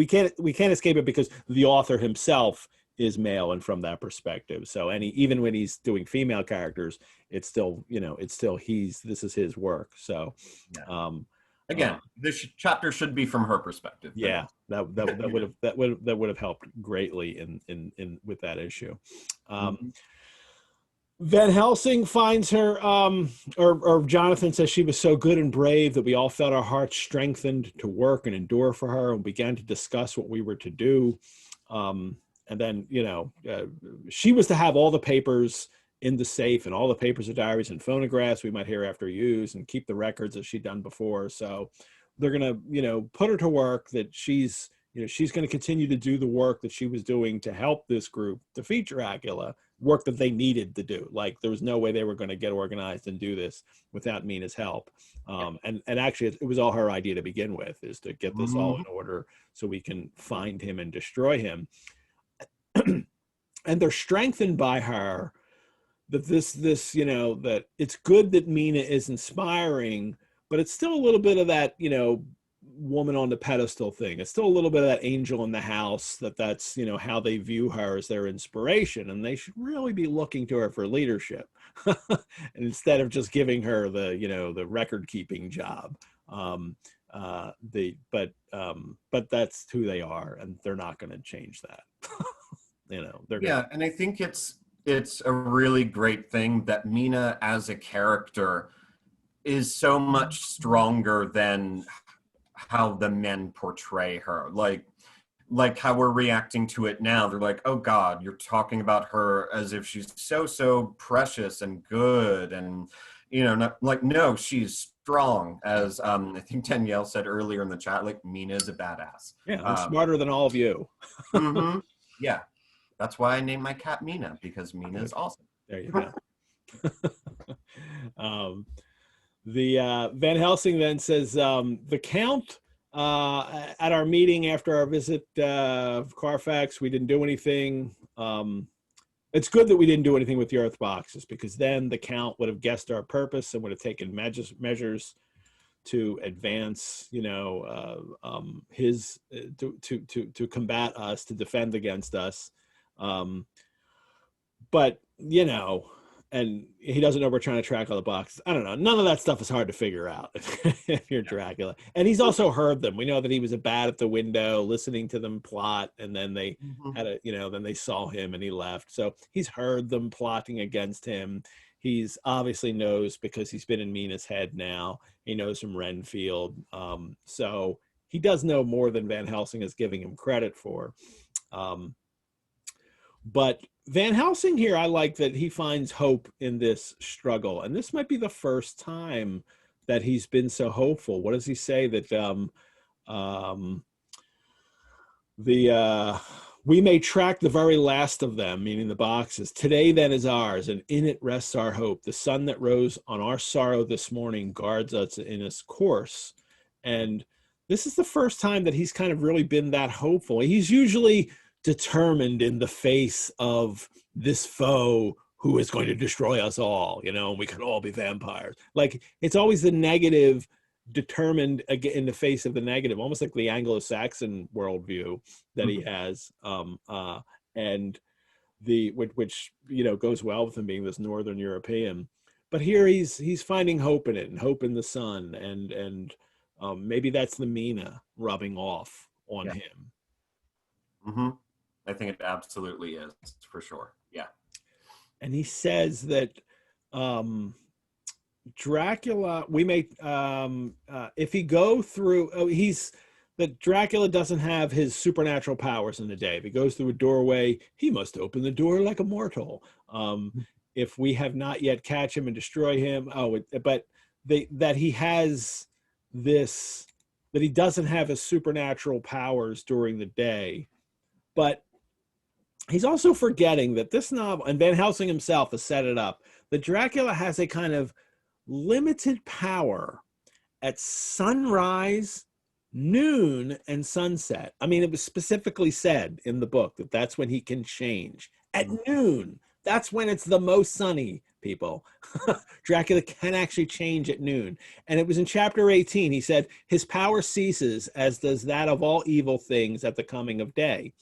can't escape it because the author himself is male and from that perspective. So even when he's doing female characters, it's still, you know, this is his work. So again, this chapter should be from her perspective. Yeah, that would have helped greatly in with that issue. Van Helsing finds her, or Jonathan says she was so good and brave that we all felt our hearts strengthened to work and endure for her, and began to discuss what we were to do. And then, you know, she was to have all the papers in the safe, and all the papers of diaries and phonographs we might hereafter use, and keep the records as she'd done before. So they're going to, you know, put her to work, that she's going to continue to do the work that she was doing to help this group defeat Dracula, work that they needed to do. Like, there was no way they were going to get organized and do this without Mina's help. And actually, it was all her idea to begin with, is to get this all in order so we can find him and destroy him. And they're strengthened by her, that this, you know, that it's good that Mina is inspiring, but it's still a little bit of that, you know, woman on the pedestal thing. It's still a little bit of that angel in the house, that's, you know, how they view her as their inspiration. And they should really be looking to her for leadership and instead of just giving her the, you know, the record keeping job. But that's who they are, and they're not going to change that. You know, and I think it's a really great thing that Mina as a character is so much stronger than how the men portray her. Like how we're reacting to it now. They're like, oh God, you're talking about her as if she's so precious and good. And, you know, no, she's strong. As I think Danielle said earlier in the chat, like, Mina's a badass. Yeah, I'm smarter than all of you. Yeah. That's why I named my cat Mina, because Mina is awesome. There you go. The Van Helsing then says, the Count, at our meeting after our visit of Carfax, we didn't do anything. It's good that we didn't do anything with the earth boxes, because then the Count would have guessed our purpose and would have taken measures to advance, you know, his to combat us, to defend against us. But, you know, and he doesn't know we're trying to track all the boxes. I don't know. None of that stuff is hard to figure out if you're Dracula. And he's also heard them. We know that he was a bat at the window listening to them plot, and then they then they saw him and he left. So he's heard them plotting against him. He's obviously knows, because he's been in Mina's head now. He knows from Renfield. So he does know more than Van Helsing is giving him credit for. But Van Helsing here, I like that he finds hope in this struggle. And this might be the first time that he's been so hopeful. What does he say? That we may track the very last of them, meaning the boxes. Today then is ours, and in it rests our hope. The sun that rose on our sorrow this morning guards us in its course. And this is the first time that he's kind of really been that hopeful. He's usually determined in the face of this foe who is going to destroy us all, you know, and we can all be vampires. Like, it's always the negative, determined again in the face of the negative, almost like the Anglo-Saxon worldview that he has, and which goes well with him being this Northern European. But here he's finding hope in it, and hope in the sun, and maybe that's the Mina rubbing off on him. Mm-hmm. I think it absolutely is, for sure. Yeah. And he says that Dracula, we may, if he go through, that Dracula doesn't have his supernatural powers in the day. If he goes through a doorway, he must open the door like a mortal. If we have not yet catch him and destroy him, that he has this, that he doesn't have his supernatural powers during the day. But he's also forgetting that this novel, and Van Helsing himself has set it up, that Dracula has a kind of limited power at sunrise, noon, and sunset. I mean, it was specifically said in the book that that's when he can change. At noon, that's when it's the most sunny, people. Dracula can actually change at noon. And it was in chapter 18, he said, his power ceases, as does that of all evil things at the coming of day.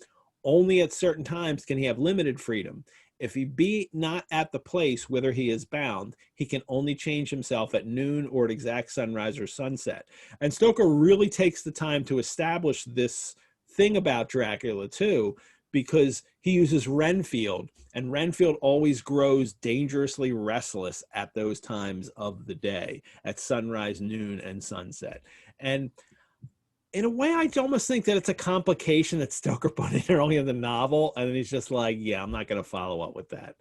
Only at certain times can he have limited freedom. If he be not at the place whither he is bound, he can only change himself at noon or at exact sunrise or sunset. And Stoker really takes the time to establish this thing about Dracula too, because he uses Renfield, and Renfield always grows dangerously restless at those times of the day, at sunrise, noon, and sunset. And in a way, I almost think that it's a complication that Stoker put in early in the novel, and then he's just like, yeah, I'm not going to follow up with that.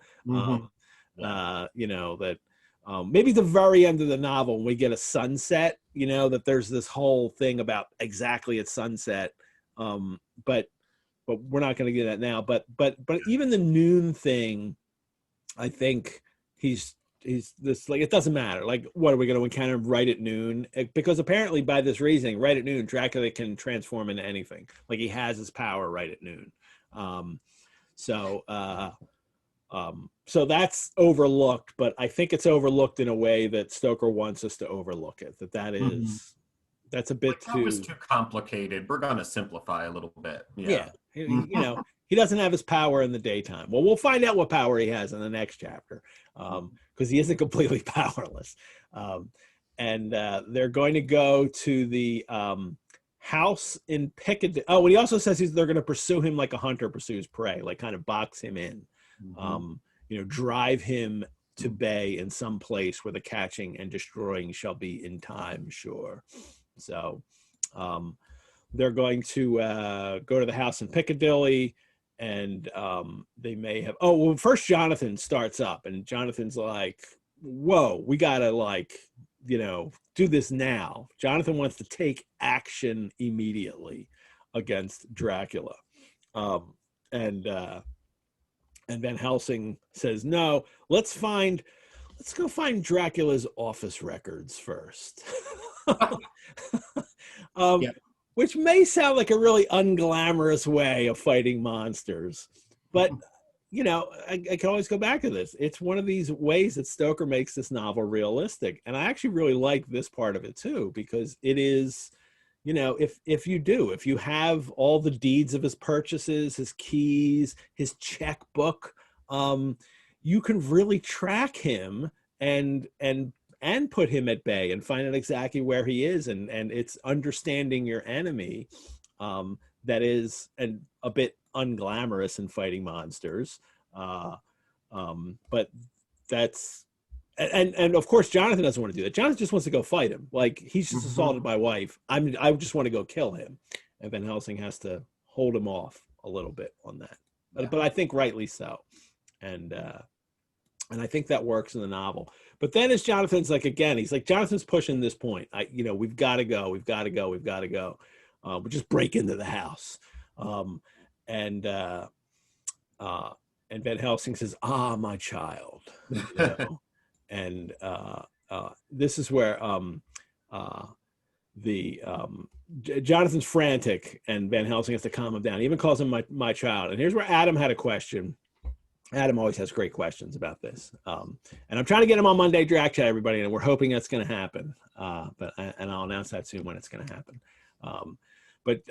Maybe the very end of the novel, when we get a sunset, that there's this whole thing about exactly at sunset, but we're not going to get that now. But even the noon thing, I think he's this, like, it doesn't matter. Like, what are we going to encounter right at noon? Because apparently by this reasoning, right at noon, Dracula can transform into anything. Like, he has his power right at noon. So that's overlooked, but I think it's overlooked in a way that Stoker wants us to overlook it. That's a bit that was too complicated. We're going to simplify a little bit. Yeah. He doesn't have his power in the daytime. Well, we'll find out what power he has in the next chapter, because he isn't completely powerless. And they're going to go to the house in Piccadilly. Oh, and he also says they're going to pursue him like a hunter pursues prey, like kind of box him in, drive him to bay in some place where the catching and destroying shall be in time sure. So they're going to go to the house in Piccadilly, and they may have, first Jonathan starts up, and Jonathan's like, whoa, we gotta do this now. Jonathan wants to take action immediately against Dracula. And Van Helsing says, no, let's go find Dracula's office records first. Which may sound like a really unglamorous way of fighting monsters, but I can always go back to this. It's one of these ways that Stoker makes this novel realistic, and I actually really like this part of it too, because it is, if you have all the deeds of his purchases, his keys, his checkbook, you can really track him and put him at bay and find out exactly where he is, and it's understanding your enemy that is a bit unglamorous in fighting monsters, but that's and of course Jonathan doesn't want to do that. Jonathan just wants to go fight him. Like, he's just assaulted my wife. I just want to go kill him, and Van Helsing has to hold him off a little bit on that, but I think rightly so, and I think that works in the novel. But then as Jonathan's Jonathan's pushing this point. We've got to go. We'll just break into the house. And Van Helsing says, my child. And this is where Jonathan's frantic, and Van Helsing has to calm him down. He even calls him my child. And here's where Adam had a question. Adam always has great questions about this. And I'm trying to get him on Monday Draft Chat, everybody, and we're hoping that's going to happen. And I'll announce that soon when it's going to happen. But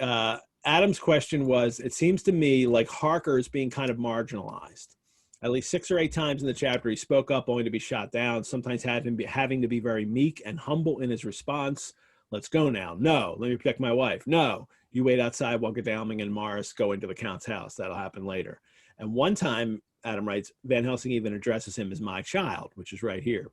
Adam's question was, it seems to me like Harker is being kind of marginalized. At least 6 or 8 times in the chapter, he spoke up only to be shot down, sometimes having to be very meek and humble in his response. Let's go now. No, let me protect my wife. No, you wait outside while Godalming and Morris go into the Count's house. That'll happen later. And one time, Adam writes, Van Helsing even addresses him as my child, which is right here.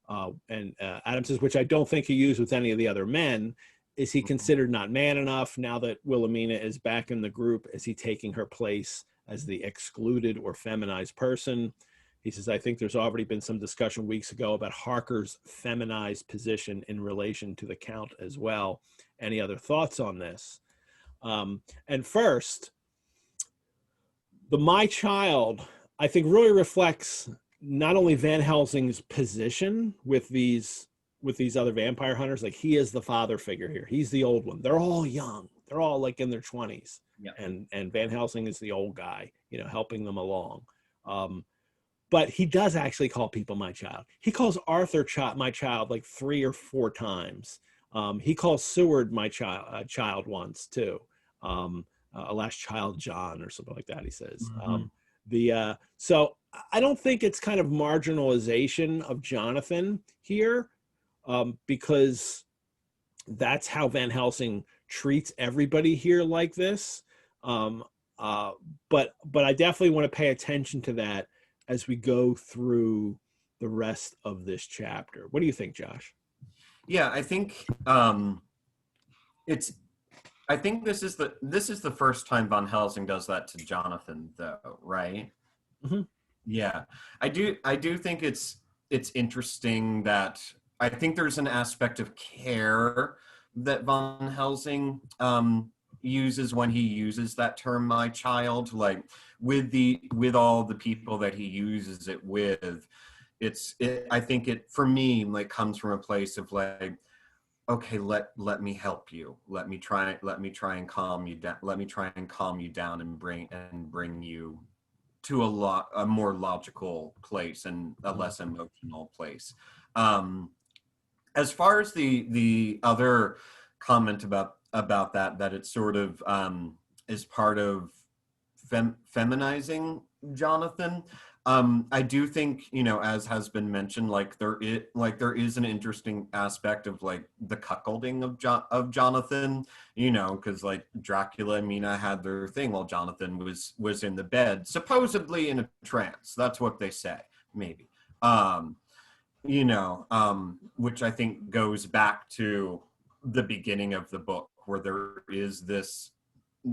And Adam says, which I don't think he used with any of the other men. Is he considered not man enough now that Wilhelmina is back in the group? Is he taking her place as the excluded or feminized person? He says, I think there's already been some discussion weeks ago about Harker's feminized position in relation to the Count as well. Any other thoughts on this? And first, the my child, I think, really reflects not only Van Helsing's position with these other vampire hunters, like he is the father figure here. He's the old one. They're all young. They're all like in their 20s. Yeah. And Van Helsing is the old guy, helping them along. But he does actually call people my child. He calls Arthur my child like 3 or 4 times. He calls Seward my child once too. Alas, child John or something like that, he says. Mm-hmm. So I don't think it's kind of marginalization of Jonathan here, because that's how Van Helsing treats everybody here like this. But I definitely want to pay attention to that as we go through the rest of this chapter. What do you think, Josh? Yeah, I think I think this is the first time Van Helsing does that to Jonathan, though, right? Mm-hmm. Yeah, I do think it's interesting that I think there's an aspect of care that Van Helsing uses when he uses that term "my child," like with all the people that he uses it with. I think it, for me, like, comes from a place of like, okay, let me help you. Let me try and calm you down. Let me try and calm you down and bring you to a more logical place and a less emotional place. As far as the other comment about that it sort of is part of feminizing Jonathan. I do think, as has been mentioned, like there is an interesting aspect of like the cuckolding of Jonathan, because like Dracula and Mina had their thing while Jonathan was in the bed, supposedly in a trance. That's what they say, maybe. Which I think goes back to the beginning of the book, where there is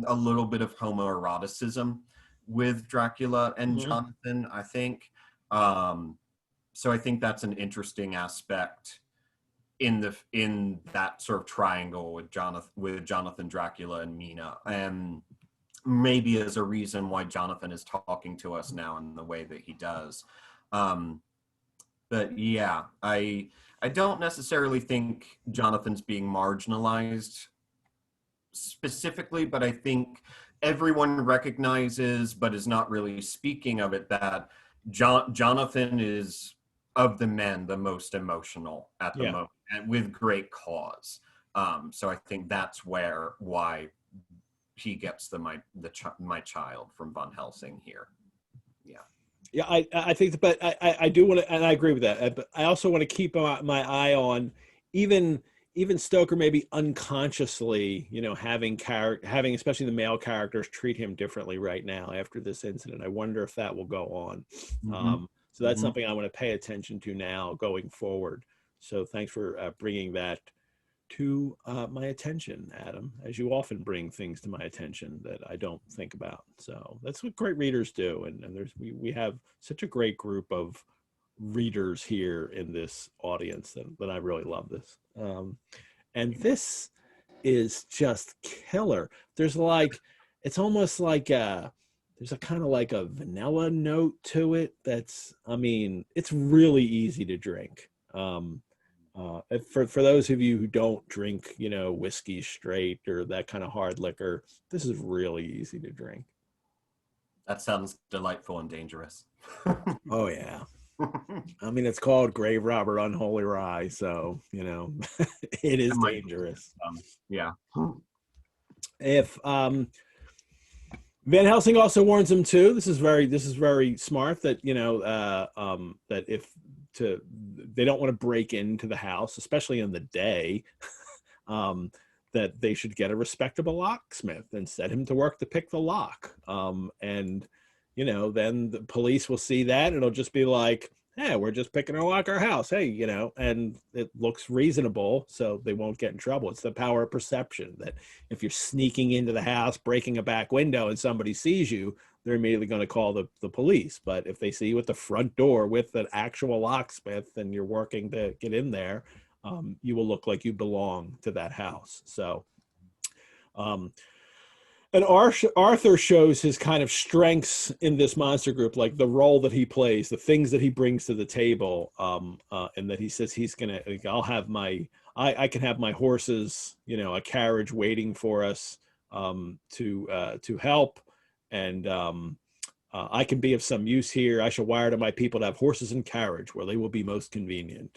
a little bit of homoeroticism with Dracula and Jonathan, I think. So I think that's an interesting aspect in that sort of triangle with Jonathan, Dracula, and Mina, and maybe as a reason why Jonathan is talking to us now in the way that he does. But yeah, I don't necessarily think Jonathan's being marginalized specifically, but I think everyone recognizes, but is not really speaking of it, that Jonathan is, of the men, the most emotional at the moment, and with great cause. So I think that's why he gets my child from Van Helsing here. Yeah. Yeah, I think, but I do want to, and I agree with that. But I also want to keep my eye on even Stoker maybe unconsciously, having especially the male characters treat him differently right now after this incident. I wonder if that will go on. So that's something I want to pay attention to now going forward. So thanks for bringing that to my attention, Adam, as you often bring things to my attention that I don't think about. So that's what great readers do. And we have such a great group of readers here in this audience that I really love this. And this is just killer. There's it's almost like there's a kind of like a vanilla note to it. It's really easy to drink. For those of you who don't drink, whiskey straight or that kind of hard liquor, this is really easy to drink. That sounds delightful and dangerous. Oh yeah. I mean, it's called Grave Robber Unholy Rye, so it is dangerous. Yeah. If Van Helsing also warns him too. This is very smart that that if they don't want to break into the house, especially in the day, that they should get a respectable locksmith and set him to work to pick the lock. And then the police will see that and it'll just be like, hey, we're just picking to lock our house. Hey, and it looks reasonable, so they won't get in trouble. It's the power of perception that if you're sneaking into the house, breaking a back window, and somebody sees you, they're immediately going to call the police. But if they see you at the front door with an actual locksmith and you're working to get in there, you will look like you belong to that house. So, and Arthur shows his kind of strengths in this monster group, like the role that he plays, the things that he brings to the table, and that he says he's gonna. I can have my horses, a carriage waiting for us to help, and I can be of some use here. I shall wire to my people to have horses and carriage where they will be most convenient.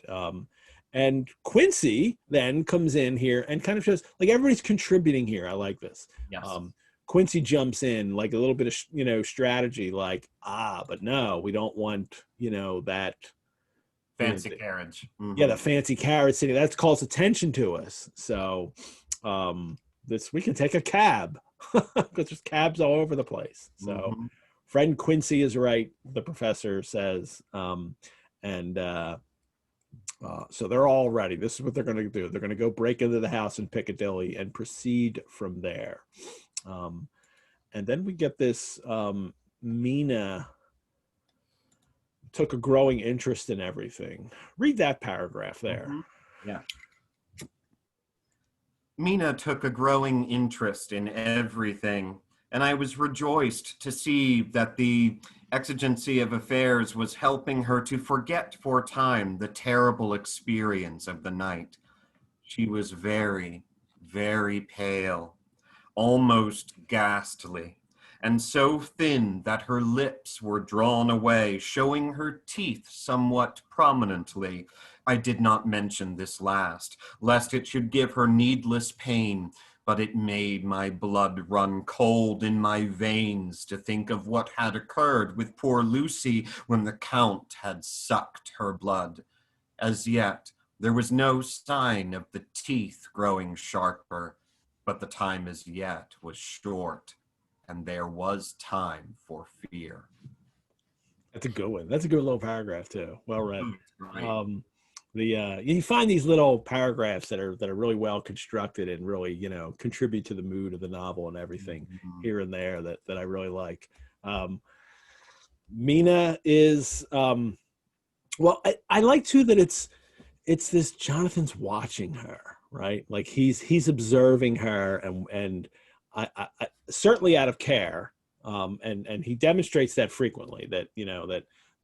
And Quincy then comes in here and kind of shows like everybody's contributing here. I like this. Yes. Quincy jumps in like a little bit of strategy, like but no, we don't want that fancy carriage. Mm-hmm. Yeah, the fancy carriage city that calls attention to us. So we can take a cab because there's cabs all over the place. So friend Quincy is right, the professor says, so they're all ready. This is what they're going to do. They're going to go break into the house in Piccadilly and proceed from there. And then we get this Mina took a growing interest in everything. Read that paragraph there. Yeah. Mina took a growing interest in everything, and I was rejoiced to see that the exigency of affairs was helping her to forget for a time the terrible experience of the night. She was very, very pale, almost ghastly, and so thin that her lips were drawn away, showing her teeth somewhat prominently. I did not mention this last, lest it should give her needless pain, but it made my blood run cold in my veins to think of what had occurred with poor Lucy when the Count had sucked her blood. As yet, there was no sign of the teeth growing sharper, but the time as yet was short, and there was time for fear. That's a good one. That's a good little paragraph too. Well read. Right. You find these little paragraphs that are really well constructed and really contribute to the mood of the novel and everything here and there that I really like. Mina is well, I like too that it's this Jonathan's watching her, right? Like he's observing her and I certainly out of care, and he demonstrates that frequently that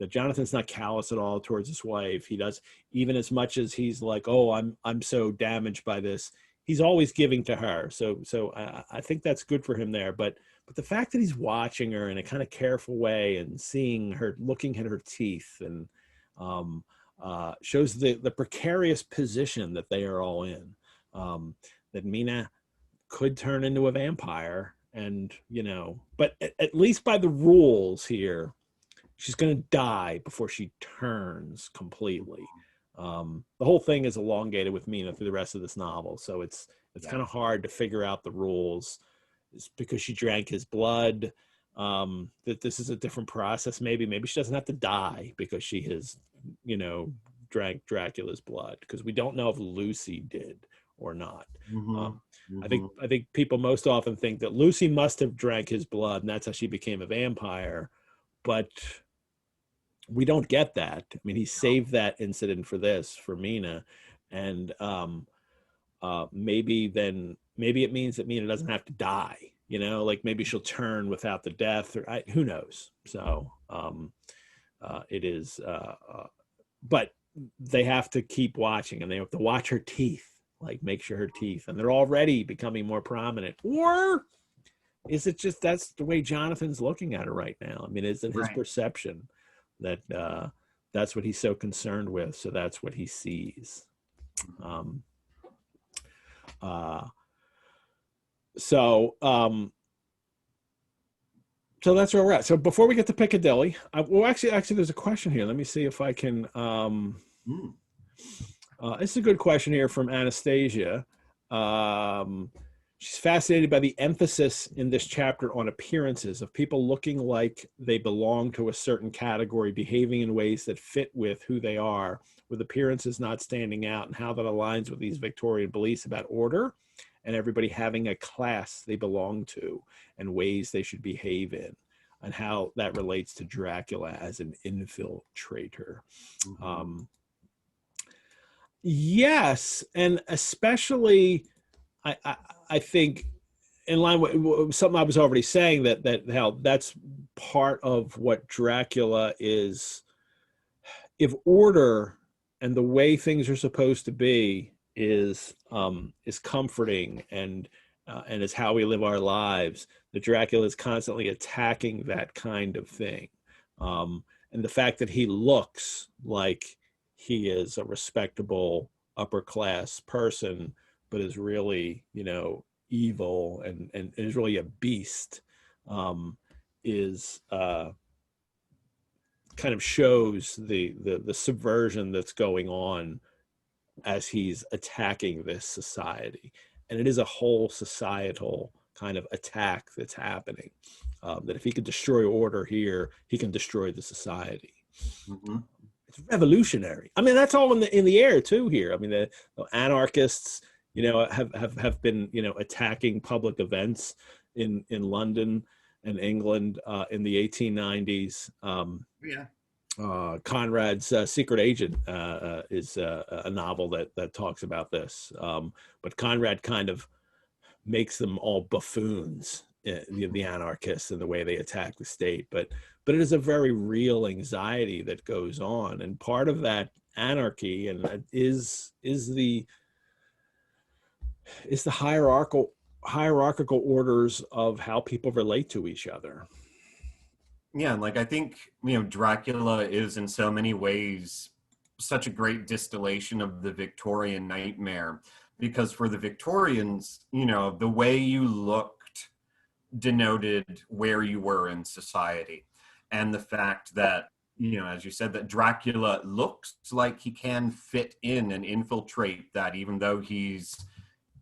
that Jonathan's not callous at all towards his wife. He does, even as much as he's like, oh, I'm so damaged by this, he's always giving to her. So I think that's good for him there. But the fact that he's watching her in a kind of careful way and seeing her, looking at her teeth, and shows the precarious position that they are all in. That Mina could turn into a vampire, and but at least by the rules here, she's going to die before she turns completely. The whole thing is elongated with Mina through the rest of this novel, so it's kind of hard to figure out the rules. It's because she drank his blood, that this is a different process. Maybe she doesn't have to die because she has drank Dracula's blood, because we don't know if Lucy did or not. I think people most often think that Lucy must have drank his blood and that's how she became a vampire, but we don't get that. I mean, he saved that incident for Mina, and maybe it means that Mina doesn't have to die. Like maybe she'll turn without the death, or who knows. So it is, but they have to keep watching, and they have to watch her teeth, like make sure her teeth, and they're already becoming more prominent. Or is it just that's the way Jonathan's looking at her right now? I mean, is it his perception? that that's what he's so concerned with. So that's what he sees. So that's where we're at. So before we get to Piccadilly, well, actually, there's a question here. Let me see if I can. It's a good question here from Anastasia. She's fascinated by the emphasis in this chapter on appearances of people looking like they belong to a certain category, behaving in ways that fit with who they are, with appearances not standing out, and how that aligns with these Victorian beliefs about order and everybody having a class they belong to and ways they should behave in, and how that relates to Dracula as an infiltrator. Yes, and especially I think in line with something I was already saying, that how that's part of what Dracula is. If order and the way things are supposed to be is comforting and is how we live our lives, that Dracula is constantly attacking that kind of thing, and the fact that he looks like he is a respectable upper class person, but is really, evil and is really a beast, is kind of shows the subversion that's going on as he's attacking this society. And it is a whole societal kind of attack that's happening, that if he could destroy order here, he can destroy the society. It's revolutionary. I mean, that's all in the air too here. I mean, the anarchists, have been, attacking public events in London and England in the 1890s. Conrad's Secret Agent is a novel that talks about this. But Conrad kind of makes them all buffoons, the anarchists, and the way they attack the state. But it is a very real anxiety that goes on, and part of that anarchy and is the hierarchical orders of how people relate to each other. Yeah, and I think, Dracula is in so many ways such a great distillation of the Victorian nightmare, because for the Victorians, the way you looked denoted where you were in society. And the fact that, as you said, that Dracula looks like he can fit in and infiltrate that, even though he's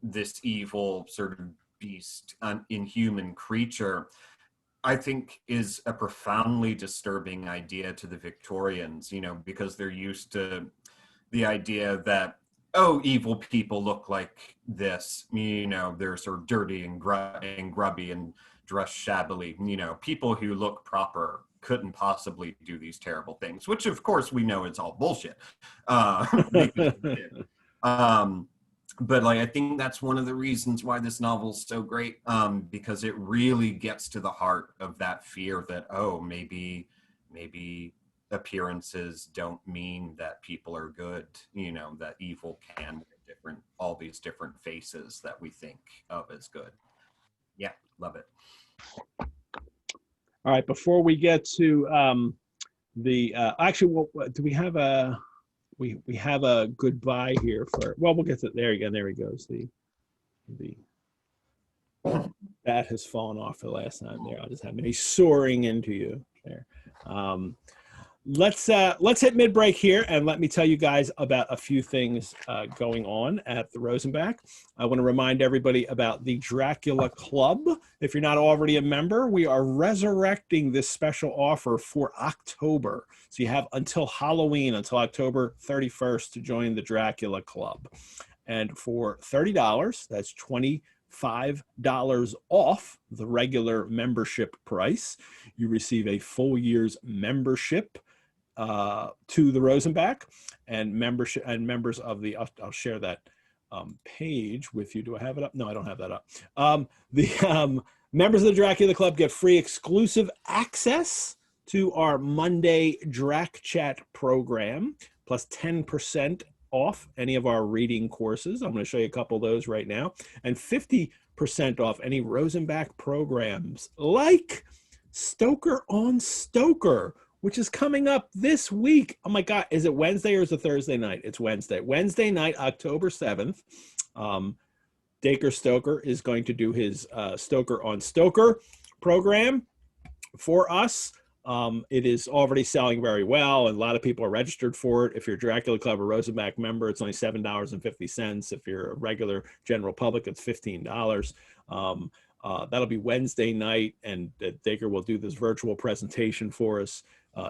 this evil sort of beast, inhuman creature, I think is a profoundly disturbing idea to the Victorians, because they're used to the idea that, evil people look like this, they're sort of dirty and grubby and dress shabbily, people who look proper couldn't possibly do these terrible things, which of course we know it's all bullshit. But I think that's one of the reasons why this novel's so great, because it really gets to the heart of that fear that, maybe appearances don't mean that people are good, that evil can wear all these different faces that we think of as good. Yeah, love it. All right, before we get to actually, do we have a we have a goodbye here for, we'll get to, there again, there he goes, the bat has fallen off for the last time there. I'll just have him, he's soaring into you there. Let's hit mid-break here, and let me tell you guys about a few things going on at the Rosenbach. I want to remind everybody about the Dracula Club. If you're not already a member, we are resurrecting this special offer for October. So you have until Halloween, until October 31st, to join the Dracula Club. And for $30, that's $25 off the regular membership price, you receive a full year's membership to the Rosenbach, and members of the, I'll share that page with you. Do I have it up? No, I don't have that up. The members of the Dracula Club get free exclusive access to our Monday Drac Chat program, plus 10% off any of our reading courses. I'm going to show you a couple of those right now, and 50% off any Rosenbach programs like Stoker on Stoker, which is coming up this week. Oh my God, is it Wednesday or is it Thursday night? It's Wednesday. Wednesday night, October 7th. Dacre Stoker is going to do his Stoker on Stoker program for us. It is already selling very well, and a lot of people are registered for it. If you're a Dracula Club or Rosenbach member, it's only $7.50. If you're a regular general public, it's $15. That'll be Wednesday night, and Dacre will do this virtual presentation for us.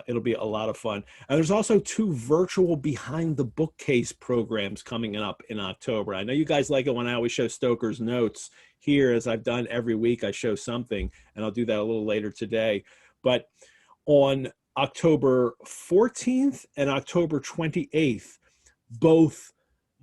It'll be a lot of fun. And there's also 2 virtual behind the bookcase programs coming up in October. I know you guys like it when I always show Stoker's notes here, as I've done every week. I show something, and I'll do that a little later today. But on October 14th and October 28th, both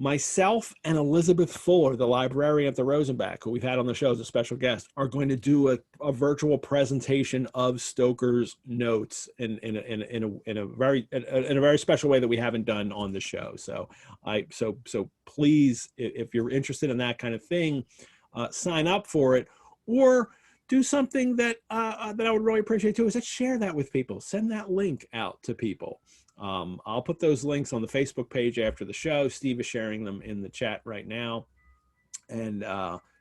myself and Elizabeth Fuller, the librarian at the Rosenbach, who we've had on the show as a special guest, are going to do a virtual presentation of Stoker's notes in a very special way that we haven't done on the show. So please, if you're interested in that kind of thing, sign up for it, or do something that I would really appreciate too, is that share that with people. Send that link out to people. I'll put those links on the Facebook page after the show. Steve is sharing them in the chat right now. And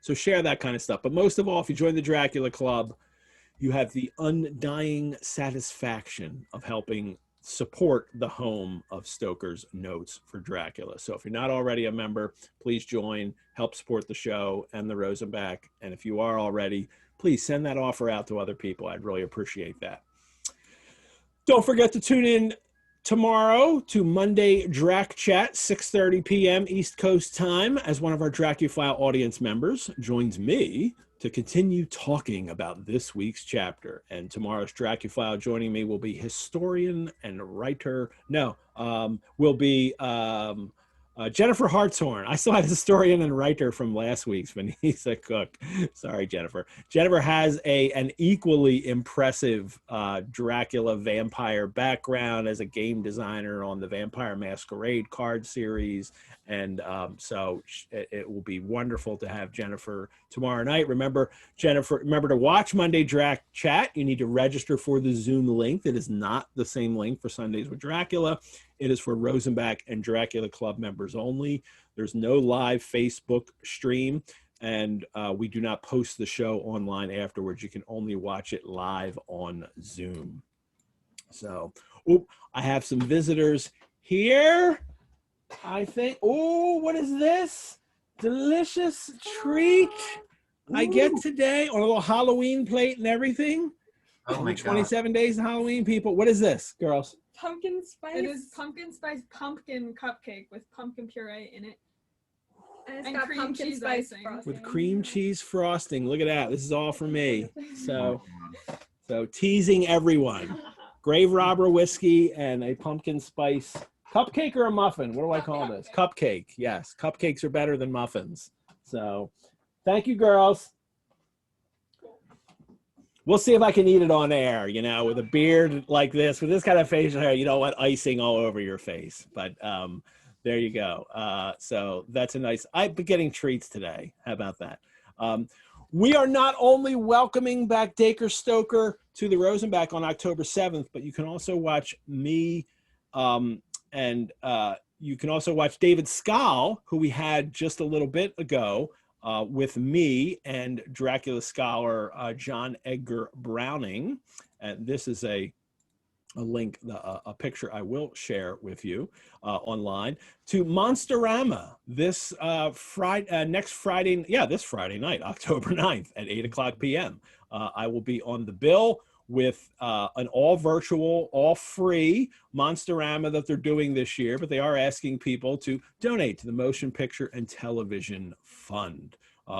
so share that kind of stuff. But most of all, if you join the Dracula Club, you have the undying satisfaction of helping support the home of Stoker's notes for Dracula. So if you're not already a member, please join, help support the show and the Rosenbach. And if you are already, please send that offer out to other people. I'd really appreciate that. Don't forget to tune in tomorrow to Monday Drac Chat, 6:30 p.m. East Coast time, as one of our Dracufile audience members joins me to continue talking about this week's chapter. And tomorrow's Dracufile joining me will be historian and writer. Will be Jennifer Hartshorn. I still had historian and writer from last week's Vanessa Cook. Sorry, Jennifer. Jennifer has an equally impressive Dracula vampire background as a game designer on the Vampire Masquerade card series. And so it will be wonderful to have Jennifer tomorrow night. Remember to watch Monday Drac Chat. You need to register for the Zoom link. That is not the same link for Sundays with Dracula. It is for Rosenbach and Dracula Club members only. There's no live Facebook stream, and we do not post the show online afterwards. You can only watch it live on Zoom. So, I have some visitors here, I think. Oh, what is this? Delicious treat I get today on a little Halloween plate and everything. Oh my God. 27 days of Halloween, people. What is this, girls? Pumpkin spice. It is pumpkin spice pumpkin cupcake with pumpkin puree in it. And And got cream pumpkin cheese spice icing. frosting. With cream cheese frosting. Look at that. This is all for me. So teasing everyone. Grave Robber whiskey and a pumpkin spice cupcake or a muffin. What do I call this? Cupcake. Yes. Cupcakes are better than muffins. So thank you, girls. We'll see if I can eat it on air, with a beard like this, with this kind of facial hair, you don't want icing all over your face. But there you go. So that's a nice, I've been getting treats today. How about that? We are not only welcoming back Dacre Stoker to the Rosenbach on October 7th, but you can also watch me and you can also watch David Skal, who we had just a little bit ago, with me and Dracula scholar John Edgar Browning. And this is a link, a picture I will share with you online, to Monsterama this next Friday, this Friday night, October 9th at 8:00 p.m. I will be on the bill with an all virtual, all free Monsterama that they're doing this year, but they are asking people to donate to the Motion Picture and Television Fund,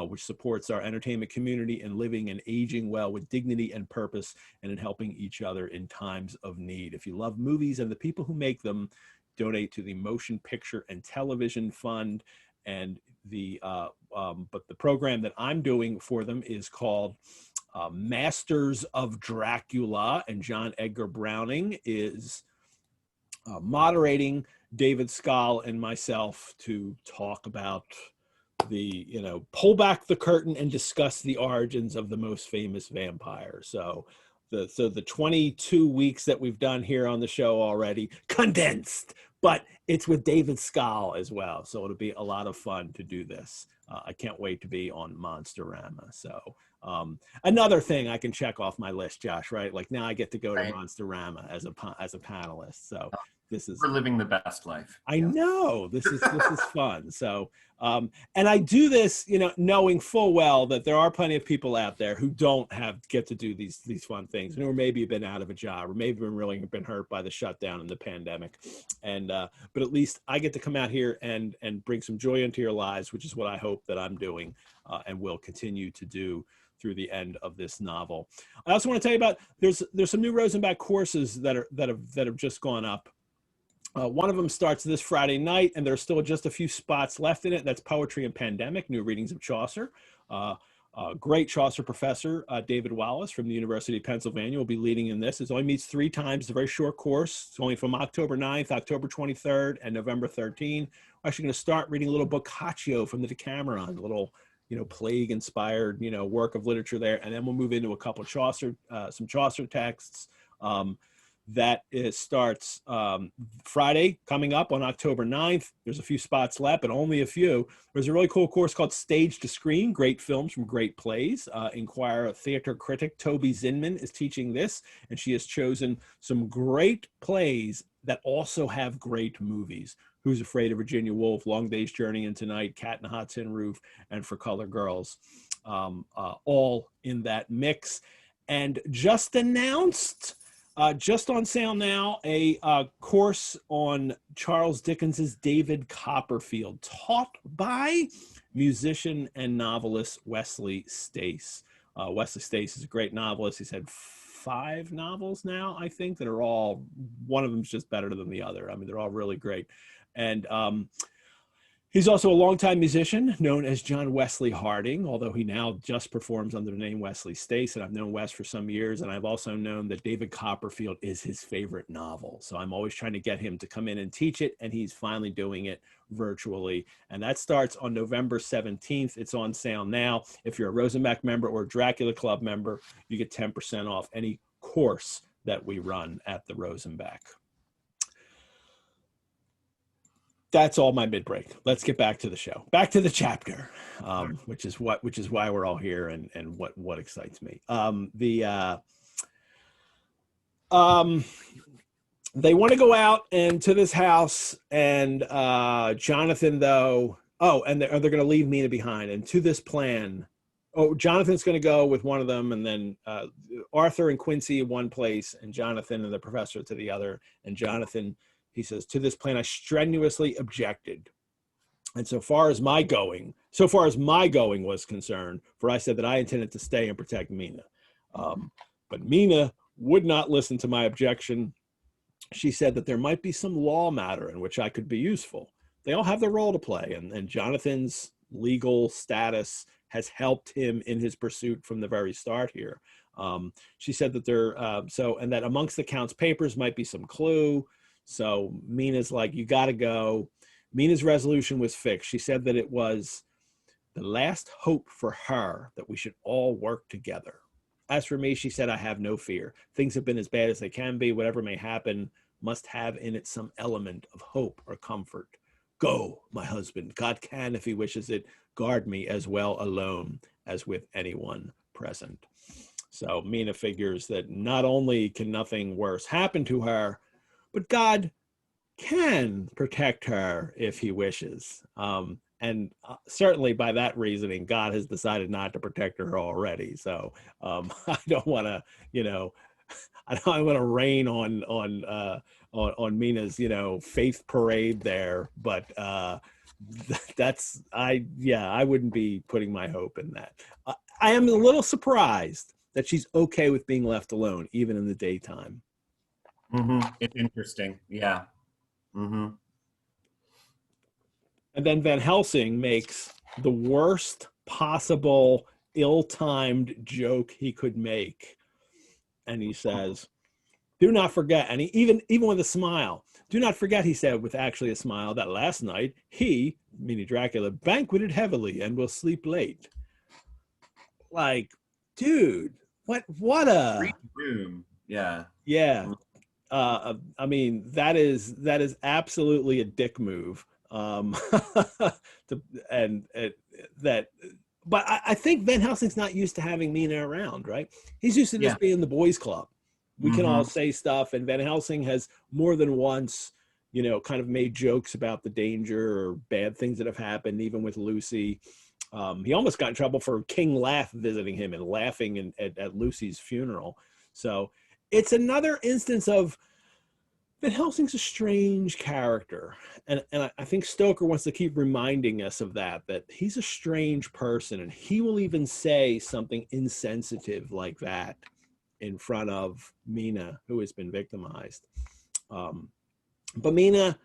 which supports our entertainment community in living and aging well with dignity and purpose, and in helping each other in times of need. If you love movies and the people who make them, donate to the Motion Picture and Television Fund. And but the program that I'm doing for them is called Masters of Dracula, and John Edgar Browning is moderating David Skal and myself to talk about pull back the curtain and discuss the origins of the most famous vampire. So the 22 weeks that we've done here on the show already condensed, but it's with David Scal as well. So it'll be a lot of fun to do this. I can't wait to be on Monsterama. So another thing I can check off my list, Josh, right? Like now I get to go to Monsterama as a panelist. So we're living the best life. I know this is fun. So, and I do this, knowing full well that there are plenty of people out there who don't get to do these fun things, or maybe have been out of a job, or maybe been hurt by the shutdown and the pandemic. And, but at least I get to come out here and bring some joy into your lives, which is what I hope that I'm doing and will continue to do through the end of this novel. I also want to tell you about, there's some new Rosenbach courses that have just gone up. One of them starts this Friday night, and there's still just a few spots left in it. That's Poetry and Pandemic, New Readings of Chaucer. Great Chaucer professor, David Wallace from the University of Pennsylvania, will be leading in this. It only meets 3 times. It's a very short course. It's only from October 9th, October 23rd, and November 13th. We're actually going to start reading a little boccaccio from the Decameron, a little plague-inspired, work of literature there. And then we'll move into a couple of Chaucer, some Chaucer texts. That starts Friday, coming up on October 9th. There's a few spots left, but only a few. There's a really cool course called Stage to Screen, Great Films from Great Plays. Inquirer theater critic Toby Zinman is teaching this, and she has chosen some great plays that also have great movies. Who's Afraid of Virginia Woolf, Long Day's Journey into Night, Cat in the Hot Tin Roof, and For Color Girls, all in that mix. And just announced, just on sale now, a course on Charles Dickens's David Copperfield, taught by musician and novelist Wesley Stace. Wesley Stace is a great novelist. He's had 5 novels now, I think, that are all, one of them's just better than the other. I mean, they're all really great. And he's also a longtime musician known as John Wesley Harding, although he now just performs under the name Wesley Stace. And I've known Wes for some years, and I've also known that David Copperfield is his favorite novel. So I'm always trying to get him to come in and teach it, and he's finally doing it virtually. And that starts on November 17th. It's on sale now. If you're a Rosenbach member or a Dracula Club member, you get 10% off any course that we run at the Rosenbach. That's all my mid-break. Let's get back to the show, back to the chapter, which is why we're all here and what excites me. They want to go out and to this house, and Jonathan and they're going to leave Mina behind. And to this plan, Jonathan's going to go with one of them, and then Arthur and Quincy in one place, and Jonathan and the professor to the other. And Jonathan, he says, to this plan, I strenuously objected. And so far as my going was concerned, for I said that I intended to stay and protect Mina. But Mina would not listen to my objection. She said that there might be some law matter in which I could be useful. They all have their role to play, and Jonathan's legal status has helped him in his pursuit from the very start here. She said that and that amongst the Count's papers might be some clue. So Mina's like, you got to go. Mina's resolution was fixed. She said that it was the last hope for her that we should all work together. As for me, she said, I have no fear. Things have been as bad as they can be. Whatever may happen must have in it some element of hope or comfort. Go, my husband. God can, if he wishes it, guard me as well alone as with anyone present. So Mina figures that not only can nothing worse happen to her, but God can protect her if he wishes. And certainly by that reasoning, God has decided not to protect her already. So I don't want to, I don't want to rain on Mina's, faith parade there. But I wouldn't be putting my hope in that. I am a little surprised that she's okay with being left alone, even in the daytime. Mm-hmm. It's interesting. Yeah. Mm-hmm. And then Van Helsing makes the worst possible ill-timed joke he could make. And he says, do not forget, and he, even with a smile, do not forget, he said with actually a smile, that last night he, meaning Dracula, banqueted heavily and will sleep late. Like, dude, what a room. Yeah. yeah. I mean, that is absolutely a dick move. To, and that, but I think Van Helsing's not used to having Mina around, right? He's used to just being the boys' club. We can all say stuff, and Van Helsing has more than once, kind of made jokes about the danger or bad things that have happened, even with Lucy. He almost got in trouble for King Laugh visiting him and laughing at Lucy's funeral. So it's another instance of Van Helsing's a strange character. And I think Stoker wants to keep reminding us of that he's a strange person, and he will even say something insensitive like that in front of Mina, who has been victimized. But Mina,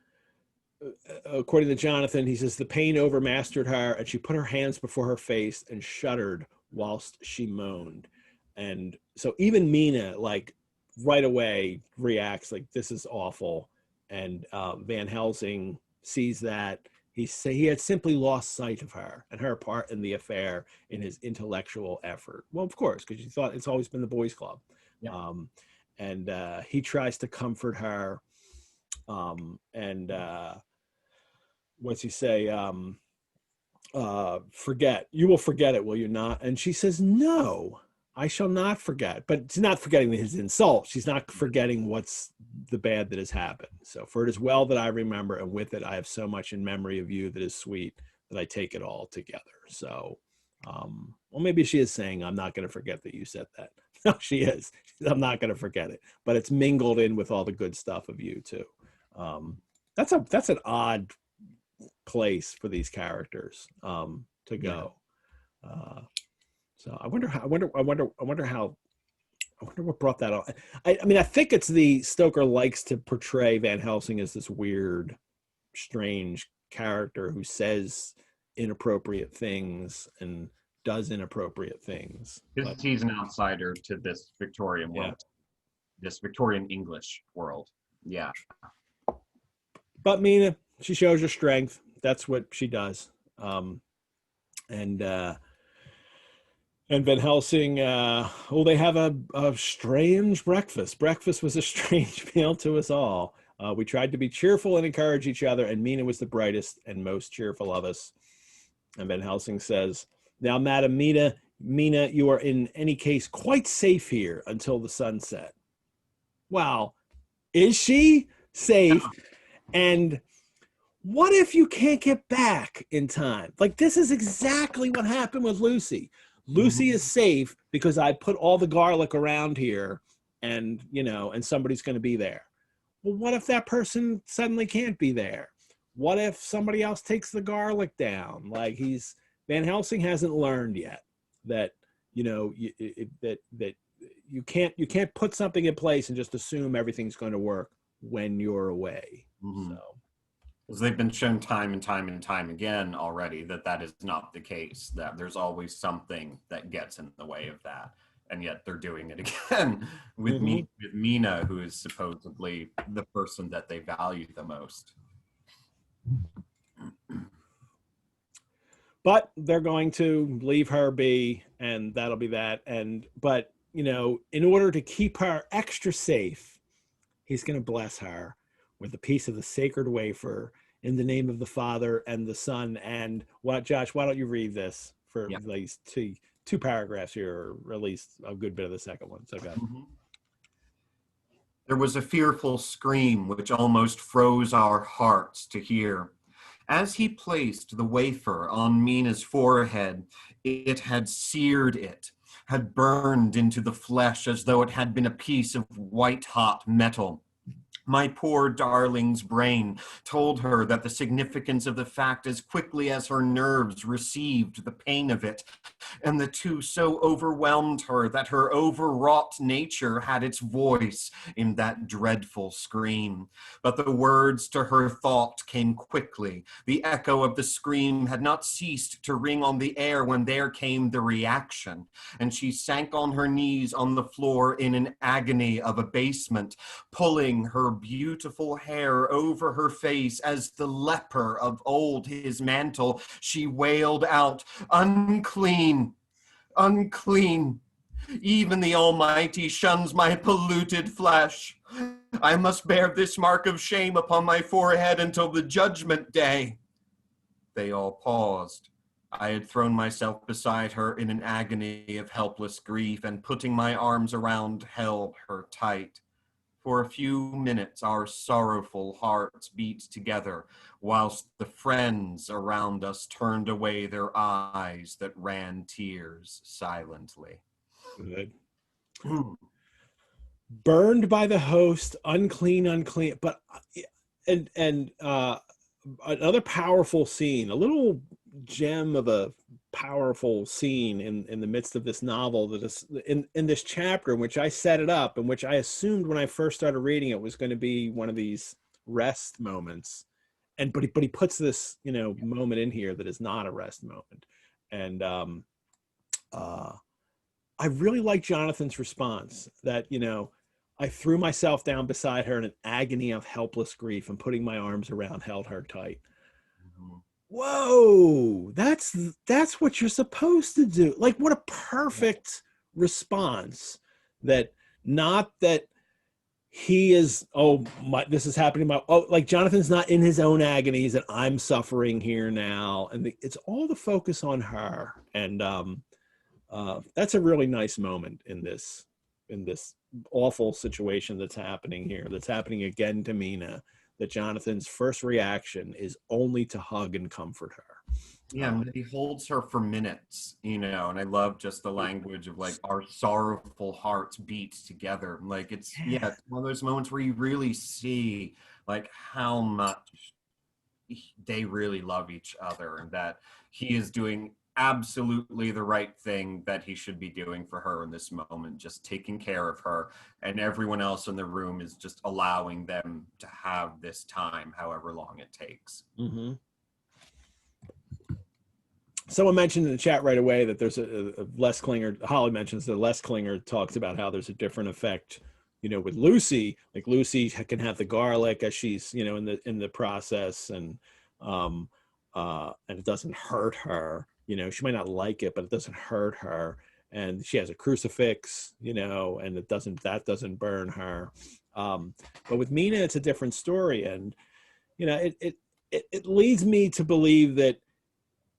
according to Jonathan, he says the pain overmastered her and she put her hands before her face and shuddered whilst she moaned. And so even Mina, like, right away reacts like, this is awful. And Van Helsing sees that. He had simply lost sight of her and her part in the affair in his intellectual effort. Well, of course, because you thought it's always been the boys' club. Yeah. And he tries to comfort her. What's he say? Forget. You will forget it, will you not? And she says, no, I shall not forget. But she's not forgetting his insult. She's not forgetting what's the bad that has happened. So, for it is well that I remember, and with it I have so much in memory of you that is sweet, that I take it all together. So, well, maybe she is saying, I'm not going to forget that you said that. No, she is. I'm not going to forget it. But it's mingled in with all the good stuff of you, too. That's an odd place for these characters to go. So I wonder what brought that on. I mean, I think it's the Stoker likes to portray Van Helsing as this weird, strange character who says inappropriate things and does inappropriate things. Because he's an outsider to this Victorian world, this Victorian English world. Yeah. But Mina, she shows her strength. That's what she does. And Van Helsing, they have a strange breakfast. Breakfast was a strange meal to us all. We tried to be cheerful and encourage each other, and Mina was the brightest and most cheerful of us. And Van Helsing says, now, Madam Mina, you are in any case quite safe here until the sunset. Well, is she safe? And what if you can't get back in time? Like, this is exactly what happened with Lucy. Lucy is safe because I put all the garlic around here and somebody's going to be there. Well, what if that person suddenly can't be there? What if somebody else takes the garlic down? Like, Van Helsing hasn't learned yet that, that you can't put something in place and just assume everything's going to work when you're away. So. Because they've been shown time and time again already that is not the case, that there's always something that gets in the way of that. And yet they're doing it again with with Mina, who is supposedly the person that they value the most. But they're going to leave her be, and that'll be that. But in order to keep her extra safe, he's going to bless her with a piece of the sacred wafer in the name of the Father and the Son. And Josh, why don't you read this for at least two paragraphs here, or at least a good bit of the second one. So go ahead. There was a fearful scream which almost froze our hearts to hear. As he placed the wafer on Mina's forehead, it had seared it, had burned into the flesh as though it had been a piece of white-hot metal. My poor darling's brain told her that the significance of the fact as quickly as her nerves received the pain of it, and the two so overwhelmed her that her overwrought nature had its voice in that dreadful scream. But the words to her thought came quickly. The echo of the scream had not ceased to ring on the air when there came the reaction, and she sank on her knees on the floor in an agony of abasement, pulling her beautiful hair over her face as the leper of old his mantle. She wailed out, "Unclean, unclean." Even the Almighty shuns my polluted flesh. I must bear this mark of shame upon my forehead until the judgment day. They all paused. I had thrown myself beside her in an agony of helpless grief, and putting my arms around, held her tight. For a few minutes our sorrowful hearts beat together, whilst the friends around us turned away their eyes that ran tears silently. Good. Burned by the host, unclean, unclean. But and another powerful scene, a little gem of a powerful scene in the midst of this novel, that is in this chapter, in which I set it up, in which I assumed when I first started reading it was going to be one of these rest moments, but he puts this moment in here that is not a rest moment. And I really like Jonathan's response that, I threw myself down beside her in an agony of helpless grief, and putting my arms around, held her tight. Mm-hmm. Whoa, that's what you're supposed to do. Like, what a perfect response. That, not that he is, this is happening. Like, Jonathan's not in his own agonies, and I'm suffering here now. And it's all the focus on her. And that's a really nice moment in this awful situation that's happening here, that's happening again to Mina, that Jonathan's first reaction is only to hug and comfort her. Yeah, and he holds her for minutes, and I love just the language of, like, our sorrowful hearts beat together. Like, it's one of those moments where you really see, like, how much they really love each other, and that he is doing absolutely the right thing that he should be doing for her in this moment, just taking care of her, and everyone else in the room is just allowing them to have this time, however long it takes. Mm-hmm. Someone mentioned in the chat right away that there's a Les Klinger. Holly mentions that Les Klinger talks about how there's a different effect, with Lucy. Like, Lucy can have the garlic as she's, in the process, and it doesn't hurt her. She might not like it, but it doesn't hurt her. And she has a crucifix, and that doesn't burn her. But with Mina, it's a different story, and it leads me to believe that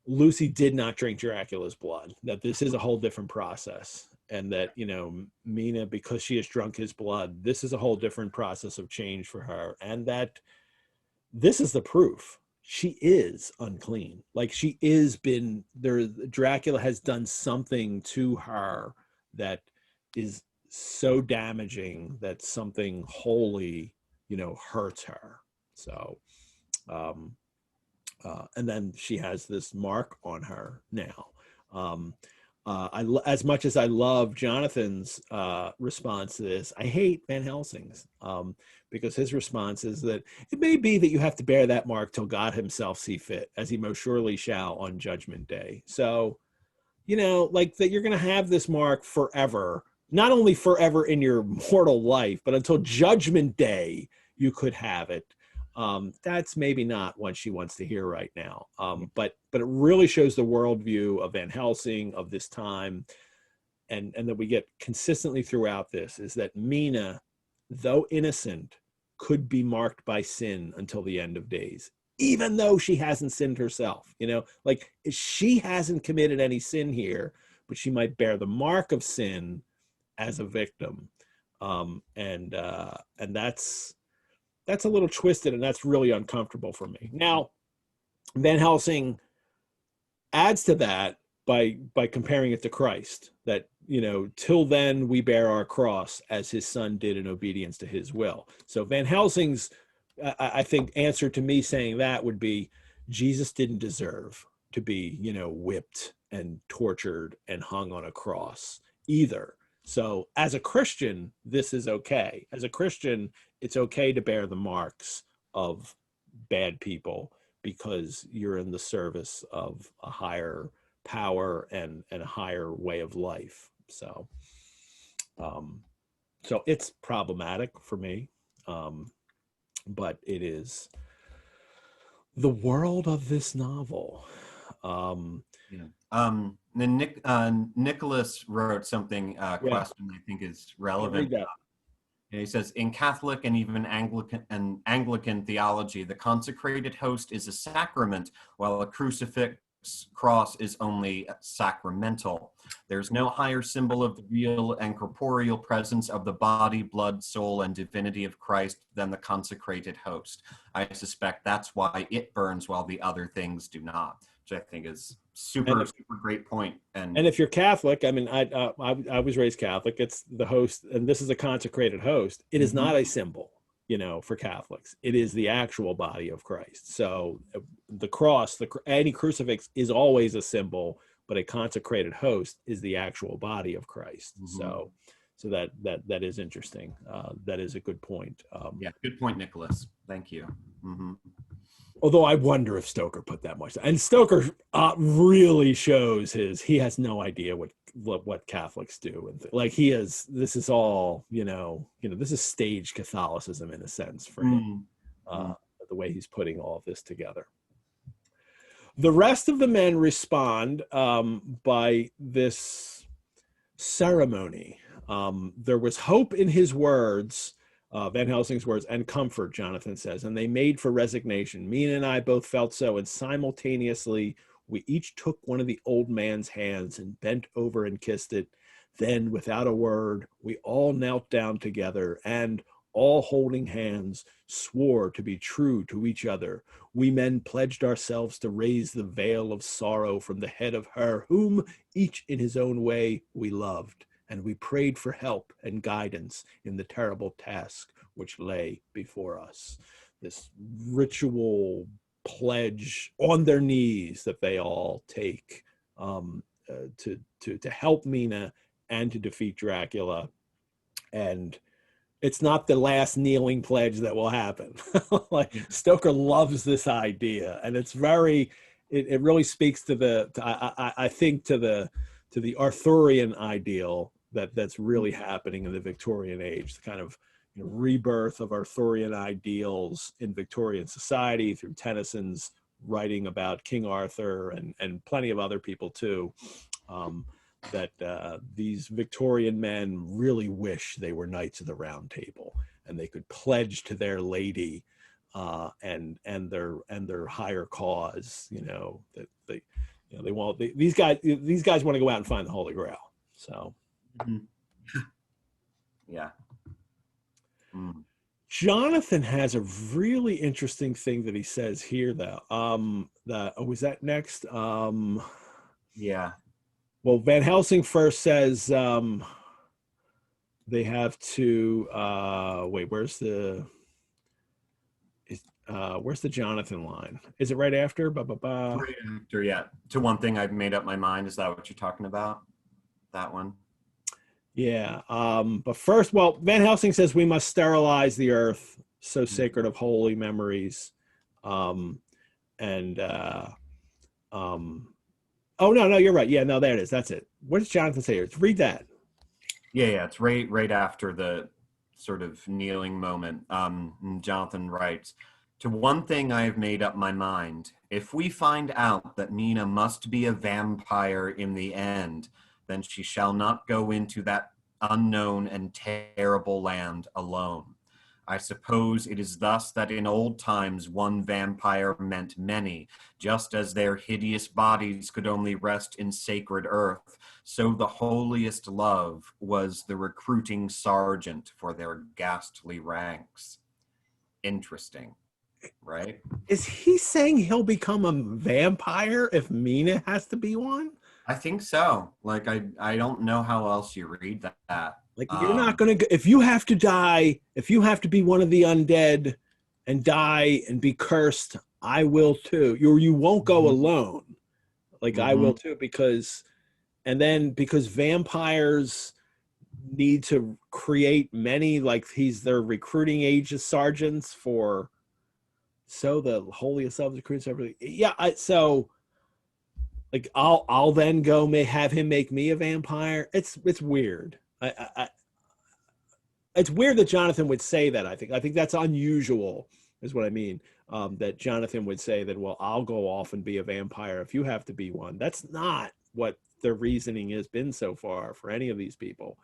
Lucy did not drink Dracula's blood, that this is a whole different process, and that, Mina, because she has drunk his blood, this is a whole different process of change for her, and that this is the proof. She is unclean. Like, she is been there. Dracula has done something to her that is so damaging that something holy, hurts her. So, and then she has this mark on her now. As much as I love Jonathan's response to this, I hate Van Helsing's, because his response is that it may be that you have to bear that mark till God himself see fit, as he most surely shall on Judgment Day. So, like, that you're going to have this mark forever, not only forever in your mortal life, but until Judgment Day, you could have it. That's maybe not what she wants to hear right now. But it really shows the worldview of Van Helsing of this time, and that we get consistently throughout this, is that Mina, though innocent, could be marked by sin until the end of days, even though she hasn't sinned herself. Like, she hasn't committed any sin here, but she might bear the mark of sin as a victim. And that's a little twisted, and that's really uncomfortable for me. Now, Van Helsing adds to that by comparing it to Christ, that, till then we bear our cross as his son did in obedience to his will. So Van Helsing's, I think, answer to me saying that would be, Jesus didn't deserve to be, whipped and tortured and hung on a cross either. So as a Christian, this is okay. As a Christian, it's okay to bear the marks of bad people, because you're in the service of a higher power and a higher way of life. So, so it's problematic for me, but it is the world of this novel. then Nicholas wrote something, question I think is relevant. Read that. And he says, in Catholic and even Anglican theology, the consecrated host is a sacrament, while a crucifix cross is only sacramental. There's no higher symbol of the real and corporeal presence of the body, blood, soul, and divinity of Christ than the consecrated host. I suspect that's why it burns while the other things do not, which I think is super great point. And if you're Catholic, I mean, I was raised Catholic. It's the host, and this is a consecrated host. It is not a symbol, for Catholics. It is the actual body of Christ. So the cross, any crucifix is always a symbol, but a consecrated host is the actual body of Christ. So that is interesting. That is a good point. Yeah, good point, Nicholas. Thank you. Although I wonder if Stoker put that much. And Stoker really shows he has no idea what Catholics do. And this is all, this is staged Catholicism in a sense for him, the way he's putting all of this together. The rest of the men respond by this ceremony. There was hope in his words, Van Helsing's words, and comfort, Jonathan says, and they made for resignation. Mina and I both felt so, and simultaneously we each took one of the old man's hands and bent over and kissed it. Then, without a word, we all knelt down together and, all holding hands, swore to be true to each other. We men pledged ourselves to raise the veil of sorrow from the head of her whom, each in his own way, we loved. And we prayed for help and guidance in the terrible task which lay before us. This ritual pledge on their knees that they all take to help Mina and to defeat Dracula. And it's not the last kneeling pledge that will happen. Stoker loves this idea, and it's it really speaks to I think to the Arthurian ideal that's really happening in the Victorian age, the kind of rebirth of Arthurian ideals in Victorian society through Tennyson's writing about King Arthur and plenty of other people too, that these Victorian men really wish they were Knights of the Round Table and they could pledge to their lady and their higher cause, that they want these guys want to go out and find the Holy Grail. So yeah. Jonathan has a really interesting thing that he says here, though. Was that next? Yeah. Well, Van Helsing first says they have to wait. Where's the Jonathan line? Is it right after? Right after, yeah. To one thing I've made up my mind. Is that what you're talking about? That one? Yeah. But first, Van Helsing says we must sterilize the earth, so sacred of holy memories. Oh, no, you're right. Yeah, no, there it is. That's it. What does Jonathan say here? Read that. Yeah. It's right after the sort of kneeling moment. Jonathan writes, to one thing I have made up my mind. If we find out that Mina must be a vampire in the end, then she shall not go into that unknown and terrible land alone. I suppose it is thus that in old times one vampire meant many, just as their hideous bodies could only rest in sacred earth, so the holiest love was the recruiting sergeant for their ghastly ranks. Interesting, right? Is he saying he'll become a vampire if Mina has to be one? I think so. I don't know how else you read that. You're not going to, if you have to die, if you have to be one of the undead and die and be cursed, I will too. You won't go alone. I will too, because vampires need to create many, he's their recruiting agent sergeants for, so the holiest of recruits everything. Yeah. I'll then go have him make me a vampire. It's weird. It's weird that Jonathan would say that. I think that's unusual, is what I mean. That Jonathan would say that, well, I'll go off and be a vampire if you have to be one. That's not what their reasoning has been so far for any of these people.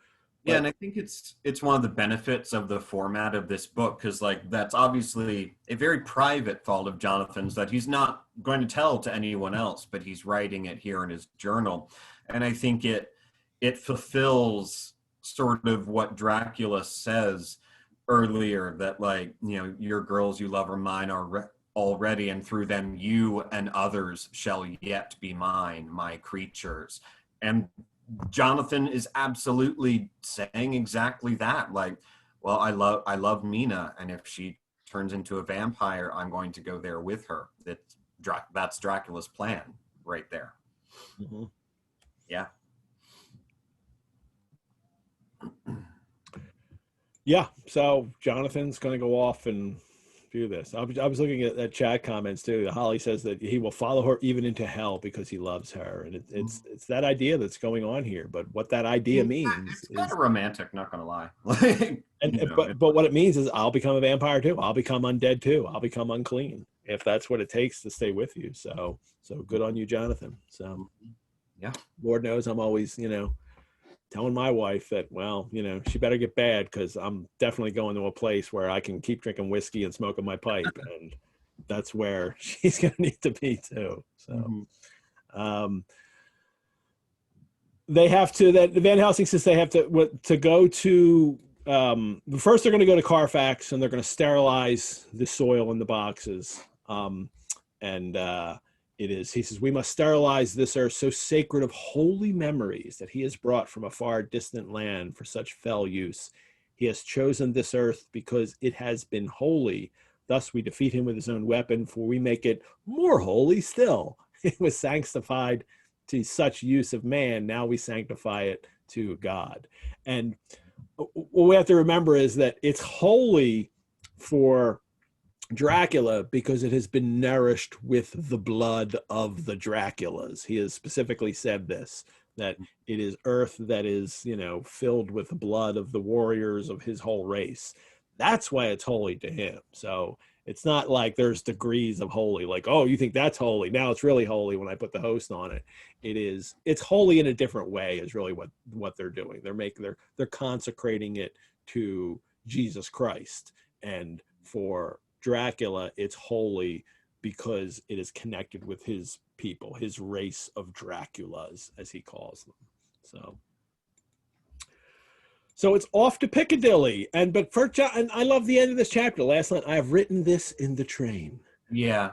Yeah, and I think it's one of the benefits of the format of this book, because like that's obviously a very private thought of Jonathan's that he's not going to tell to anyone else, but he's writing it here in his journal. And I think it fulfills sort of what Dracula says earlier, that like, you know, your girls you love are mine already, and through them you and others shall yet be mine, my creatures. And Jonathan is absolutely saying exactly that. Like, well, I love Mina, and if she turns into a vampire, I'm going to go there with her. That's Dracula's plan right there. Mm-hmm. Yeah. Yeah. So Jonathan's going to go off and do this. I was looking at chat comments too. Holly says that he will follow her even into hell because he loves her, and it's that idea that's going on here. But what that idea means It's kind of romantic, not gonna lie. But what it means is I'll become a vampire too. I'll become undead too. I'll become unclean if that's what it takes to stay with you. So good on you, Jonathan. So yeah, Lord knows I'm always, you know, telling my wife that, well, you know, she better get bad, because I'm definitely going to a place where I can keep drinking whiskey and smoking my pipe, and that's where she's going to need to be too. So they have to, that Van Helsing says they have to go to, first they're going to go to Carfax, and they're going to sterilize the soil in the boxes. He says, we must sterilize this earth so sacred of holy memories that he has brought from a far distant land for such fell use. He has chosen this earth because it has been holy. Thus we defeat him with his own weapon, for we make it more holy still. It was sanctified to such use of man. Now we sanctify it to God. And what we have to remember is that it's holy for Dracula because it has been nourished with the blood of the Draculas. He has specifically said this, that it is earth that is, you know, filled with the blood of the warriors of his whole race. That's why it's holy to him. So it's not like there's degrees of holy, like, oh, you think that's holy, now it's really holy when I put the host on it. It's holy in a different way is really what they're doing. They're consecrating it to Jesus Christ. And for Dracula, it's holy because it is connected with his people, his race of Draculas, as he calls them. So it's off to Piccadilly. And I love the end of this chapter. Last night, I've written this in the train. Yeah.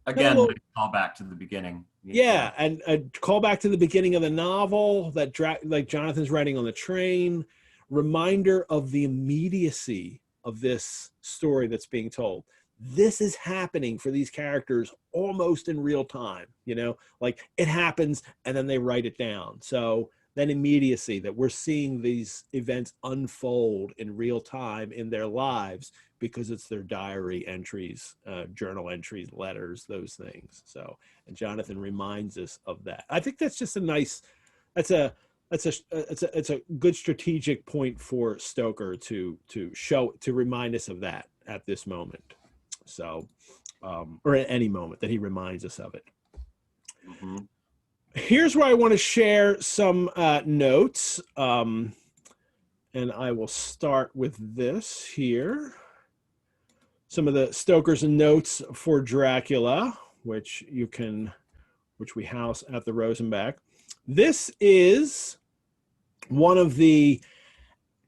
Again, call back to the beginning. Yeah, and a call back to the beginning of the novel that like Jonathan's writing on the train. Reminder of the immediacy of this story that's being told. This is happening for these characters almost in real time, you know, like it happens and then they write it down. So that immediacy that we're seeing these events unfold in real time in their lives because it's their diary entries, journal entries, letters, those things. So, and Jonathan reminds us of that. I think that's just it's a good strategic point for Stoker to remind us of that at this moment. So, or at any moment that he reminds us of it. Mm-hmm. Here's where I want to share some notes. And I will start with this here. Some of the Stoker's notes for Dracula, which we house at the Rosenbach. This is one of the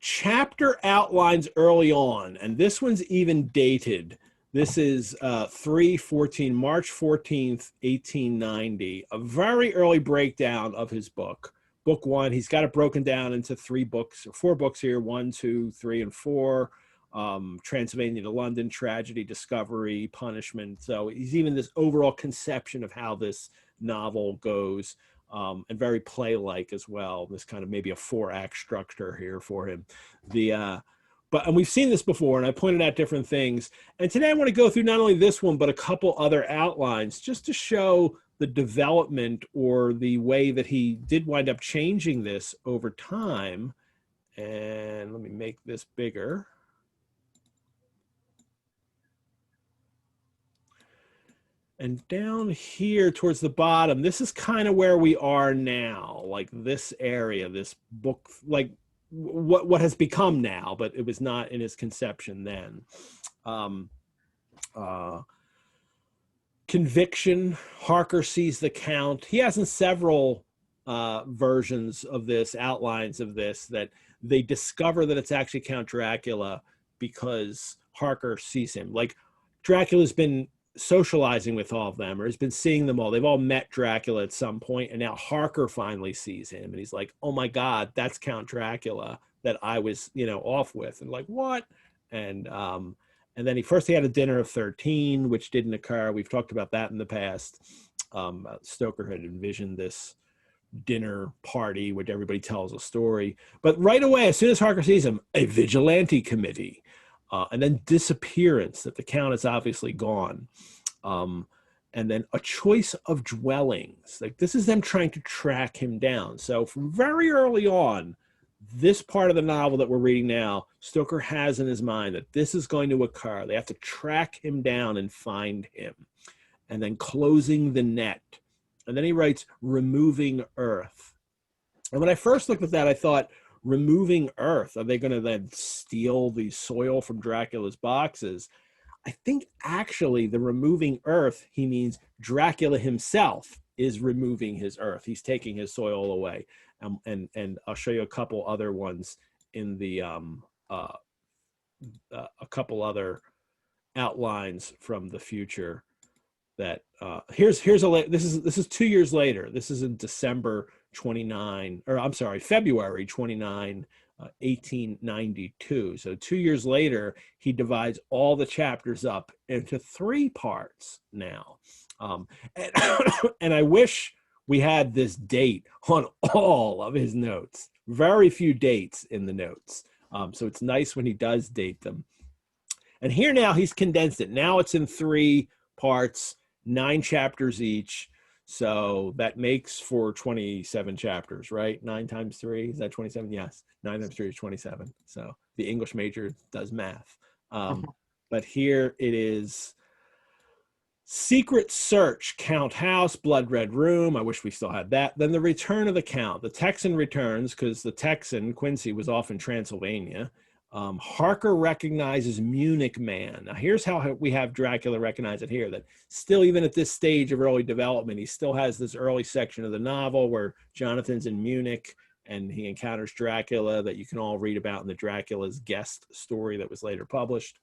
chapter outlines early on, and this one's even dated. This is March 14th, 1890, a very early breakdown of his book. Book one, he's got it broken down into 4 books here, 1, 2, 3, and 4. Transylvania to London, Tragedy, Discovery, Punishment. So he's even this overall conception of how this novel goes, and very play-like as well. This kind of maybe a 4-act structure here for him. And we've seen this before, and I pointed out different things. And today I want to go through not only this one, but a couple other outlines just to show the development or the way that he did wind up changing this over time. And let me make this bigger. And down here towards the bottom, this is kind of where we are now, like this area, this book, like what has become now, but it was not in his conception then. Conviction, Harker sees the Count. He has in several versions of this, outlines of this, that they discover that it's actually Count Dracula because Harker sees him. Like Dracula's been socializing with all of them, or has been seeing them all. They've all met Dracula at some point, and now Harker finally sees him, and he's like, "Oh my God, that's Count Dracula that I was, off with." And like, what? And then he had a dinner of 13, which didn't occur. We've talked about that in the past. Stoker had envisioned this dinner party, which everybody tells a story. But right away, as soon as Harker sees him, a vigilante committee. And then disappearance, that the Count is obviously gone. And then a choice of dwellings. Like this is them trying to track him down. So from very early on, this part of the novel that we're reading now, Stoker has in his mind that this is going to occur. They have to track him down and find him. And then closing the net. And then he writes, removing earth. And when I first looked at that, I thought, removing earth, are they going to then steal the soil from Dracula's boxes? I think actually the removing earth, he means Dracula himself is removing his earth. He's taking his soil away. And I'll show you a couple other ones in the a couple other outlines from the future. That here's this is 2 years later. This is in December 29, or I'm sorry, February 29, 1892. So 2 years later, he divides all the chapters up into 3 parts now. And I wish we had this date on all of his notes. Very few dates in the notes. So it's nice when he does date them. And here now he's condensed it. Now it's in 3 parts, 9 chapters each. So that makes for 27 chapters, right? 9 times 3, is that 27? Yes, 9 times 3 is 27. So the English major does math. But here it is. Secret Search, Count House, Blood Red Room. I wish we still had that. Then the Return of the Count. The Texan returns because the Texan, Quincy, was off in Transylvania. Harker recognizes Munich Man. Now here's how we have Dracula recognize it here, that still, even at this stage of early development, he still has this early section of the novel where Jonathan's in Munich and he encounters Dracula that you can all read about in the Dracula's Guest story that was later published.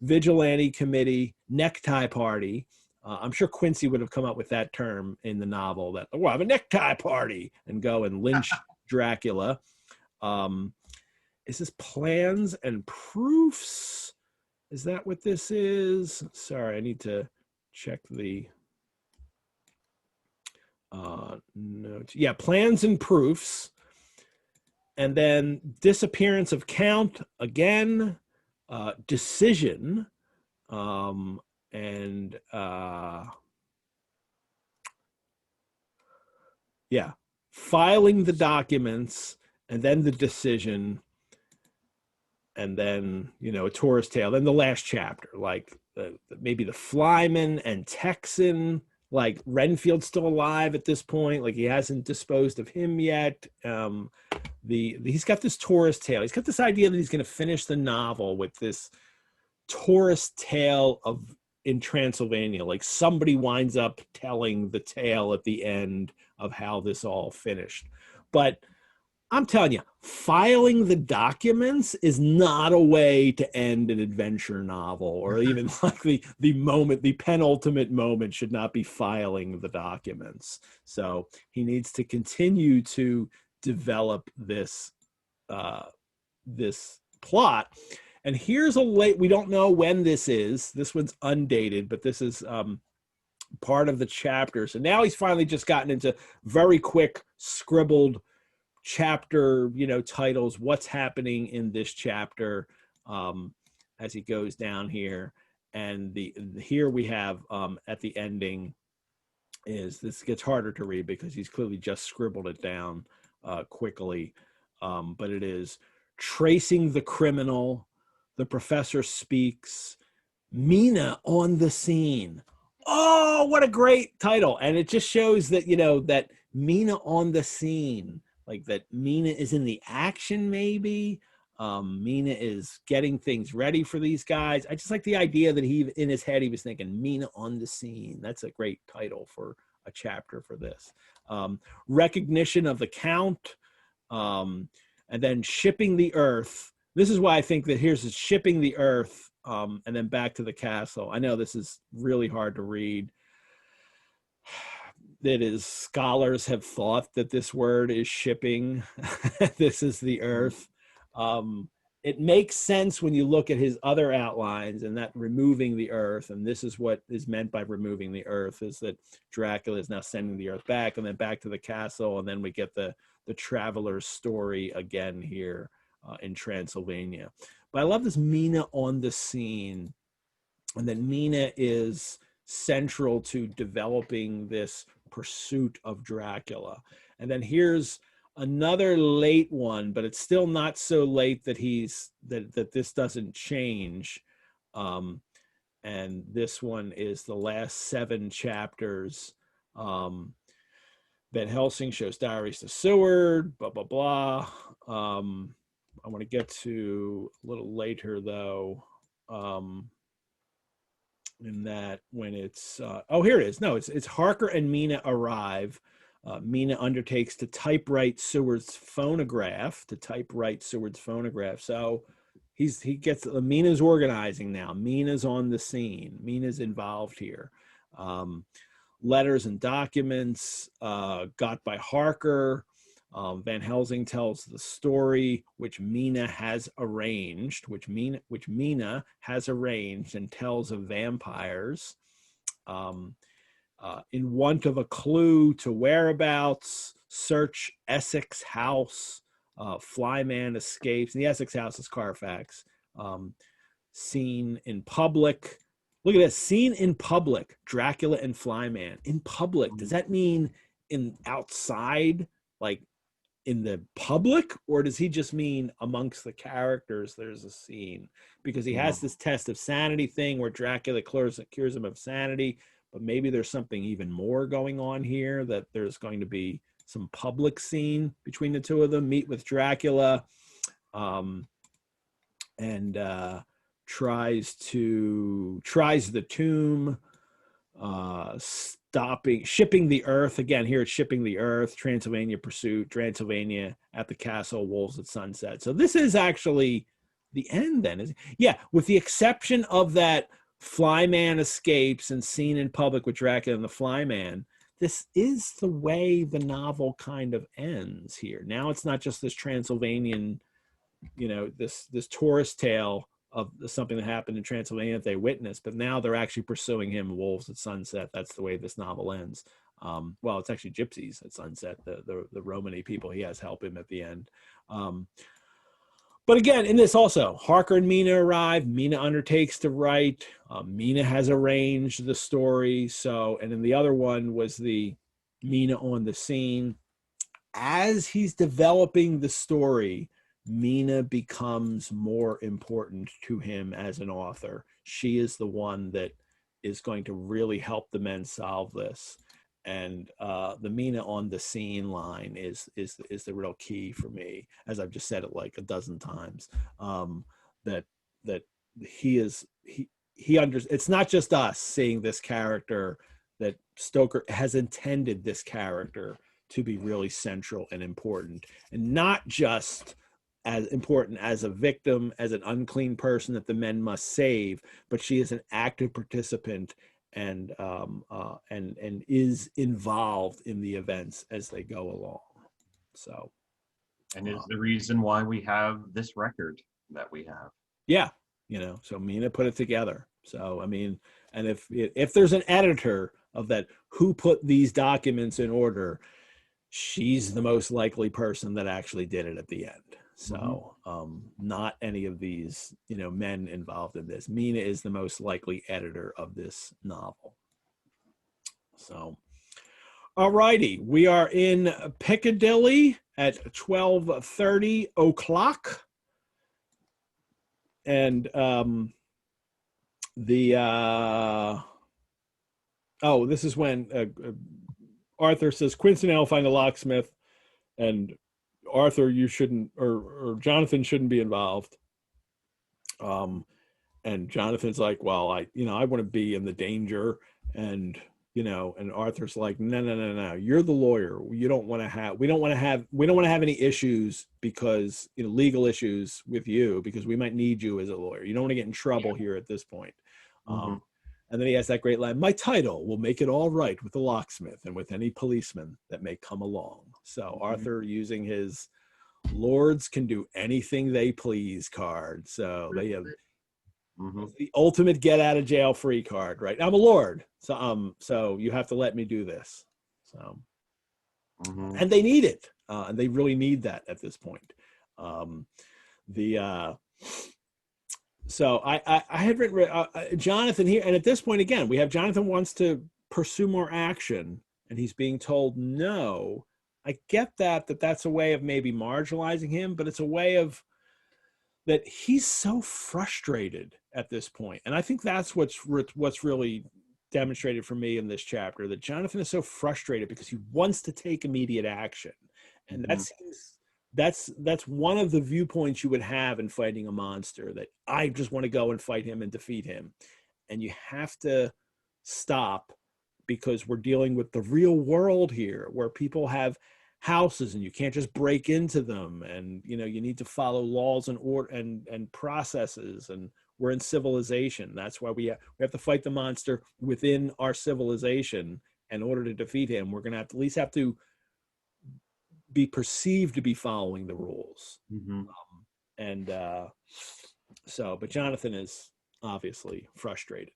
Vigilante Committee, Necktie Party. I'm sure Quincy would have come up with that term in the novel, that we'll have a necktie party and go and lynch Dracula. Is this Plans and Proofs? Is that what this is? Sorry, I need to check the notes. Yeah, Plans and Proofs. And then Disappearance of Count, again, Decision, and yeah, Filing the Documents, and then the Decision, and then, a Tourist Tale, then the last chapter, like maybe the Flyman and Texan, like Renfield's still alive at this point, like he hasn't disposed of him yet. He's got this tourist tale. He's got this idea that he's going to finish the novel with this tourist tale in Transylvania. Like somebody winds up telling the tale at the end of how this all finished. But I'm telling you, filing the documents is not a way to end an adventure novel, or even like the penultimate moment should not be filing the documents. So he needs to continue to develop this this plot. And here's we don't know when this is. This one's undated, but this is part of the chapter. So now he's finally just gotten into very quick scribbled chapter, titles, what's happening in this chapter as he goes down here. And here we have at the ending is, this gets harder to read because he's clearly just scribbled it down quickly. But it is tracing the criminal, the professor speaks, Mina on the scene. Oh, what a great title. And it just shows that, that Mina on the scene, like that Mina is in the action, maybe. Mina is getting things ready for these guys. I just like the idea that in his head, he was thinking Mina on the scene. That's a great title for a chapter for this. Recognition of the Count, and then shipping the Earth. This is why I think that here's shipping the Earth, and then back to the castle. I know this is really hard to read. That is, scholars have thought that this word is shipping. This is the Earth. It makes sense when you look at his other outlines, and that removing the Earth, and this is what is meant by removing the Earth, is that Dracula is now sending the Earth back, and then back to the castle, and then we get the traveler's story again here in Transylvania. But I love this Mina on the scene, and then Mina is central to developing this pursuit of Dracula. And then here's another late one, but it's still not so late that that this doesn't change. And this one is the last 7 chapters. Van Helsing shows diaries to Seward, blah, blah, blah. I want to get to a little later, though, in that when it's, here it is. No, it's Harker and Mina arrive. Mina undertakes to typewrite Seward's phonograph, So Mina's organizing now. Mina's on the scene. Mina's involved here. Letters and documents got by Harker. Van Helsing tells the story, which Mina has arranged, and tells of vampires. In want of a clue to whereabouts, search Essex House. Flyman escapes. And the Essex House is Carfax. Seen in public. Look at this. Seen in public. Dracula and Flyman. In public. Does that mean in outside? Like in the public? Or does he just mean amongst the characters there's a scene? Because he has this test of sanity thing where Dracula cures him of sanity. But maybe there's something even more going on here, that there's going to be some public scene between the two of them. Meet with Dracula, and tries the tomb, shipping the Earth. Again, here it's shipping the Earth, Transylvania pursuit, Transylvania at the castle, wolves at sunset. So this is actually the end then. Yeah, with the exception of that Flyman escapes and seen in public with Dracula and the Flyman, this is the way the novel kind of ends here. Now it's not just this Transylvanian, this tourist tale of something that happened in Transylvania that they witnessed, but now they're actually pursuing him, wolves at sunset. That's the way this novel ends. Well, it's actually gypsies at sunset, the Romany people he has help him at the end. But again, in this also, Harker and Mina arrive. Mina undertakes to write. Mina has arranged the story. And then the other one was the Mina on the scene. As he's developing the story, Mina becomes more important to him as an author. She is the one that is going to really help the men solve this. And the Mina on the scene line is the real key for me, as I've just said it like a dozen times. That it's not just us seeing this character, that Stoker has intended this character to be really central and important, and not just as important as a victim, as an unclean person that the men must save, but she is an active participant and is involved in the events as they go along. So, and is the reason why we have this record that we have. Yeah, so Mina put it together. So I mean, and if there's an editor of that who put these documents in order, she's the most likely person that actually did it at the end. So not any of these, men involved in this. Mina is the most likely editor of this novel. So, all righty. We are in Piccadilly at 12:30 o'clock. And the Oh, this is when Arthur says, Quincy and I will find a locksmith, and Arthur, you shouldn't, or Jonathan shouldn't be involved. And Jonathan's like, well, I want to be in the danger. And, and Arthur's like, no. You're the lawyer. We don't want to have any issues because, legal issues with you, because we might need you as a lawyer. You don't want to get in trouble here at this point. And then he has that great line, my title will make it all right with the locksmith and with any policeman that may come along. So Arthur using his lords can do anything they please card. So they have the ultimate get out of jail free card, right? I'm a lord. So you have to let me do this. So, and they need it. And they really need that at this point. So I had written Jonathan here, and at this point again, we have Jonathan wants to pursue more action, and he's being told no. I get that's a way of maybe marginalizing him, but it's a way of that he's so frustrated at this point, and I think that's what's really demonstrated for me in this chapter, that Jonathan is so frustrated because he wants to take immediate action, and that's one of the viewpoints you would have in fighting a monster, that I just want to go and fight him and defeat him. And you have to stop, because we're dealing with the real world here, where people have houses and you can't just break into them. And, you need to follow laws and order and processes. And we're in civilization. That's why we have to fight the monster within our civilization. In order to defeat him, we're going to at least have to be perceived to be following the rules. But Jonathan is obviously frustrated.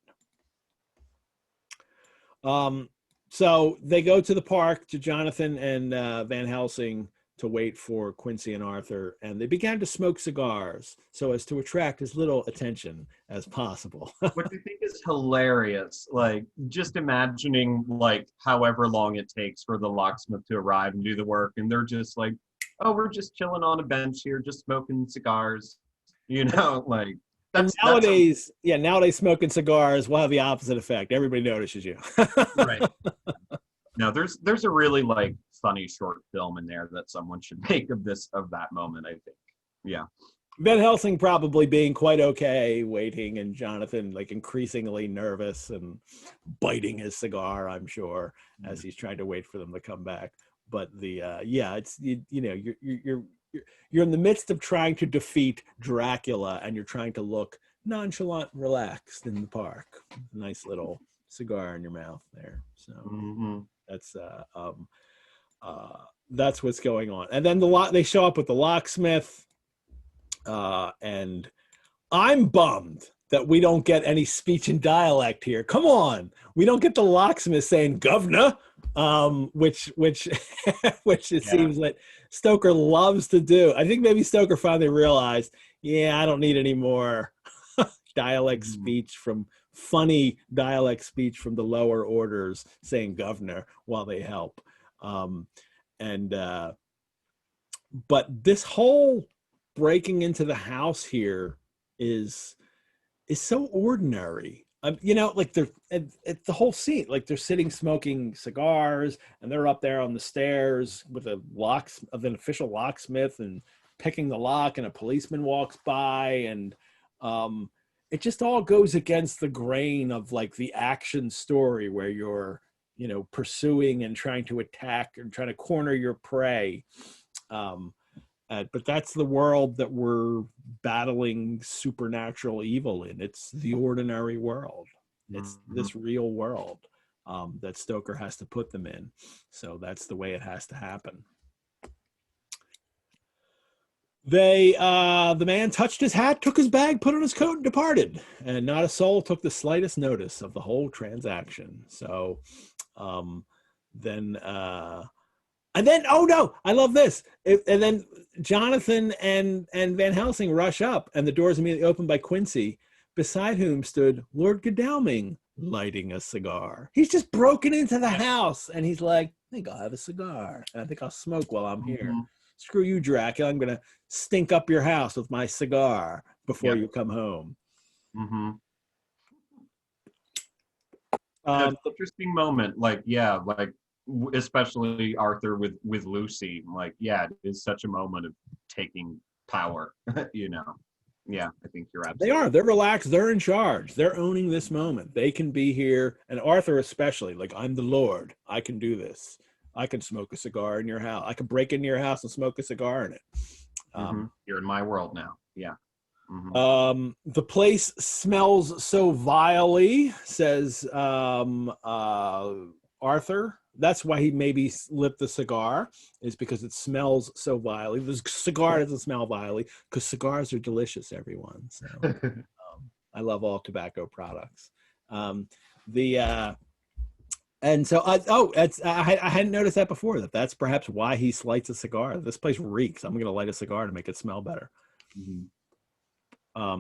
So they go to the park, to Jonathan and Van Helsing, to wait for Quincy and Arthur, and they began to smoke cigars so as to attract as little attention as possible. What I think is hilarious, like just imagining like however long it takes for the locksmith to arrive and do the work, and they're just like, oh, we're just chilling on a bench here, just smoking cigars, like nowadays smoking cigars will have the opposite effect. Everybody notices you. Right. No, there's a really like funny short film in there that someone should make of that moment, I think. Yeah. Van Helsing probably being quite okay waiting, and Jonathan like increasingly nervous and biting his cigar, I'm sure, as he's trying to wait for them to come back. But it's you're in the midst of trying to defeat Dracula, and you're trying to look nonchalant, relaxed in the park. Nice little cigar in your mouth there. So that's what's going on. And then they show up with the locksmith, and I'm bummed that we don't get any speech and dialect here. Come on, we don't get the locksmith saying "governor," which it seems that Stoker loves to do. I think maybe Stoker finally realized, I don't need any more dialect speech from funny dialect speech from the lower orders saying "governor" while they help. But this whole breaking into the house here is so ordinary. Like it's the whole scene, like they're sitting smoking cigars, and they're up there on the stairs with an official locksmith and picking the lock, and a policeman walks by, and it just all goes against the grain of like the action story where you're, pursuing and trying to attack and trying to corner your prey. But that's the world that we're battling supernatural evil in. It's the ordinary world. It's this real world that Stoker has to put them in. So that's the way it has to happen. The man touched his hat, took his bag, put on his coat, and departed. And not a soul took the slightest notice of the whole transaction. So then, oh no, I love this. And then Jonathan and Van Helsing rush up, and the door is immediately opened by Quincy, beside whom stood Lord Godalming, lighting a cigar. He's just broken into the house, and he's like, I think I'll have a cigar. And I think I'll smoke while I'm here. Screw you, Dracula. I'm going to stink up your house with my cigar before you come home. Um, Interesting moment. Like, yeah, like especially Arthur with Lucy. Like, yeah, it is such a moment of taking power. you know. Yeah, I think you're they absolutely. are. They're relaxed. They're in charge. They're owning this moment. They can be here, and Arthur especially. Like, I'm the Lord. I can do this. I can smoke a cigar in your house. I can break into your house and smoke a cigar in it. You're in my world now. Yeah. The place smells so vilely, says Arthur. That's why he maybe lit the cigar, is because it smells so vilely. The cigar doesn't smell vilely because cigars are delicious, everyone. So I love all tobacco products. The and so I hadn't noticed that before. That's perhaps why he lights a cigar. This place reeks. I'm going to light a cigar to make it smell better.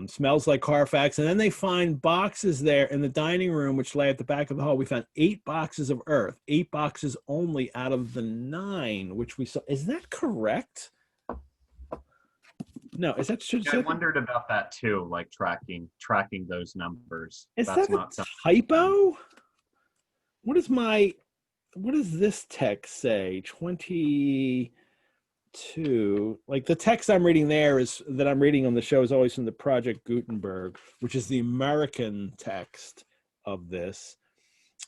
Smells like Carfax. And then they find boxes there in the dining room, which lay at the back of the hall. We found 8 boxes of earth, 8 boxes only out of the 9, which we saw. Is that correct? No, is that true? Yeah, I wondered about that too, like tracking those numbers. Is That's that a not something. typo? What does this text say? 22. Like the text I'm reading there is that I'm reading on the show is always from the Project Gutenberg, which is the American text of this.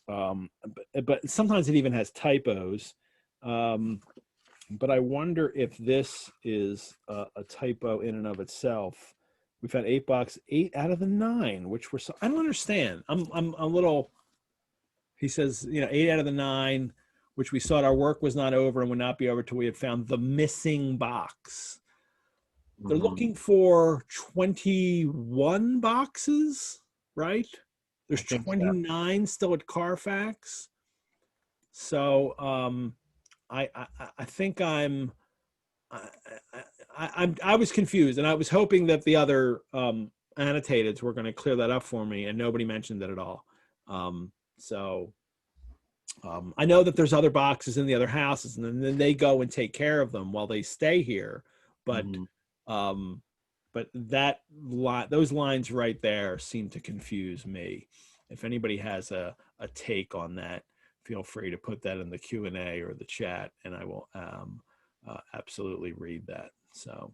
But sometimes it even has typos. But I wonder if this is a typo in and of itself. We found 8 out of the 9, which were so, I don't understand. I'm a little. He says, 8 out of the 9, which we thought our work was not over and would not be over till we had found the missing box. They're looking for 21 boxes, right? There's 29 still at Carfax. So I think I was confused, and I was hoping that the other annotateds were going to clear that up for me, and nobody mentioned it at all. I know that there's other boxes in the other houses, and then they go and take care of them while they stay here. But those lines right there seem to confuse me. If anybody has a take on that, feel free to put that in the Q&A or the chat, and I will absolutely read that. So,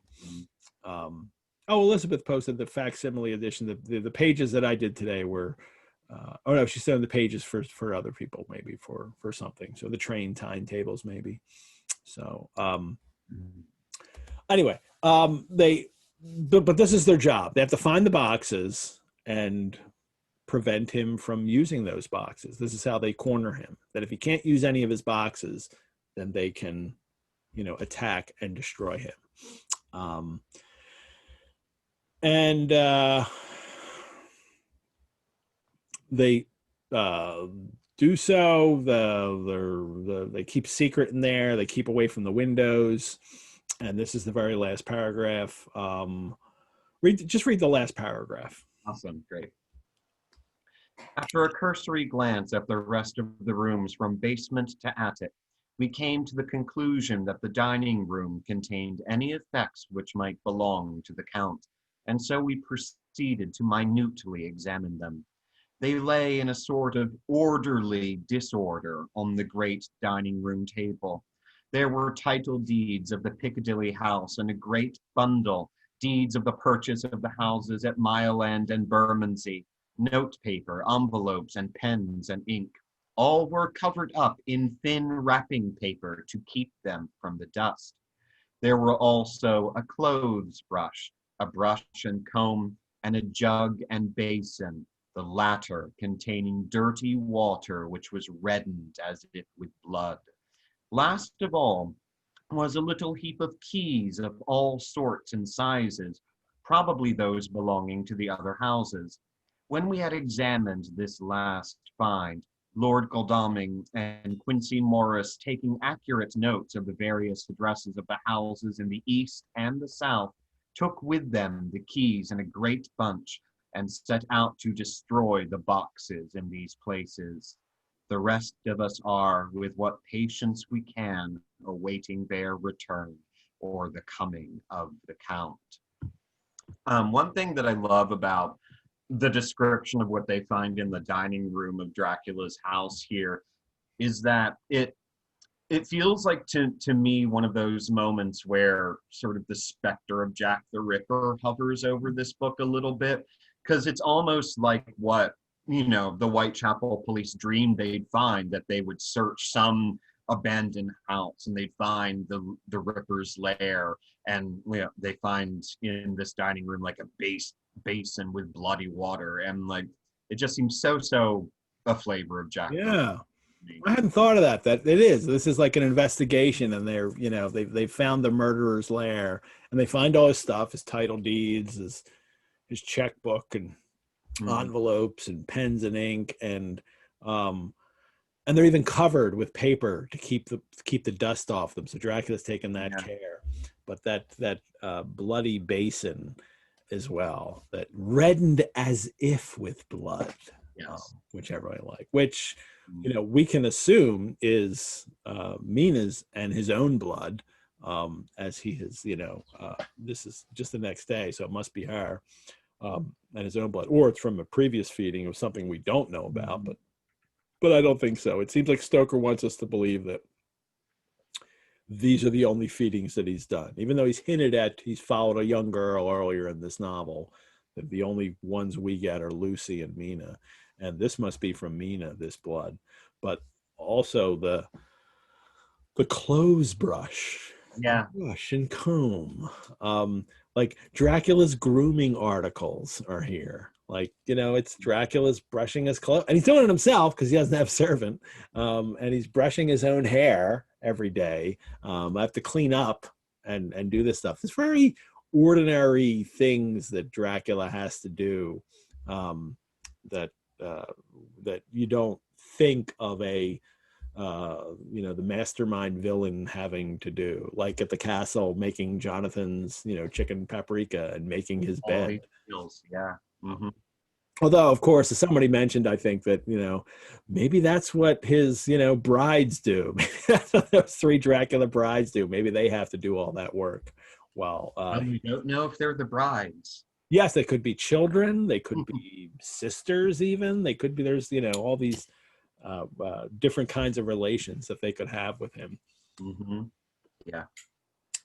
Elizabeth posted the facsimile edition. The pages that I did today were. Oh no, she said the pages for other people, maybe for something. So the train timetables, maybe. So anyway, but this is their job. They have to find the boxes and prevent him from using those boxes. This is how they corner him. That if he can't use any of his boxes, then they can, attack and destroy him. They do so. They keep secret in there. They keep away from the windows. And this is the very last paragraph. Read the last paragraph. Awesome, great. After a cursory glance at the rest of the rooms from basement to attic, we came to the conclusion that the dining room contained any effects which might belong to the Count, and so we proceeded to minutely examine them. They lay in a sort of orderly disorder on the great dining room table. There were title deeds of the Piccadilly house and a great bundle, deeds of the purchase of the houses at Mile End and Bermondsey, note paper, envelopes, and pens and ink. All were covered up in thin wrapping paper to keep them from the dust. There were also a clothes brush, a brush and comb, and a jug and basin, the latter containing dirty water which was reddened as if with blood. Last of all was a little heap of keys of all sorts and sizes, probably those belonging to the other houses. When we had examined this last find, Lord Godalming and Quincy Morris, taking accurate notes of the various addresses of the houses in the east and the south, took with them the keys in a great bunch and set out to destroy the boxes in these places. The rest of us are, with what patience we can, awaiting their return or the coming of the Count. One thing that I love about the description of what they find in the dining room of Dracula's house here is that it feels like to me one of those moments where sort of the specter of Jack the Ripper hovers over this book a little bit, because it's almost like what the Whitechapel police dreamed they'd find, that they would search some abandoned house and they'd find the Ripper's lair, and they find in this dining room like a basin with bloody water, and like it just seems so a flavor of Jack. Yeah. I hadn't thought of that. That it is. This is like an investigation, and they're they found the murderer's lair, and they find all his stuff, his title deeds, his checkbook, and envelopes, and pens and ink, and they're even covered with paper to keep the dust off them. So Dracula's taken that care. But that bloody basin as well, that reddened as if with blood, which I really like, which we can assume is Mina's and his own blood, as he has, this is just the next day, so it must be her, and his own blood, or it's from a previous feeding of something we don't know about, but I don't think so. It seems like Stoker wants us to believe that these are the only feedings that he's done, even though he's hinted at he's followed a young girl earlier in this novel, that the only ones we get are Lucy and Mina. And this must be from Mina, this blood. But also the clothes brush. Brush and comb. Like Dracula's grooming articles are here. Like, it's Dracula's brushing his clothes. And he's doing it himself because he doesn't have a servant. And he's brushing his own hair every day. I have to clean up and do this stuff. It's very ordinary things that Dracula has to do, that you don't think of the mastermind villain having to do, like at the castle, making Jonathan's chicken paprika and making his bed. Although, of course, as somebody mentioned, I think that maybe that's what his brides do. Maybe that's what those 3 Dracula brides do. Maybe they have to do all that work. Well, we don't know if they're the brides. Yes, they could be children. They could be sisters, even. They could be, there's, all these different kinds of relations that they could have with him. Yeah.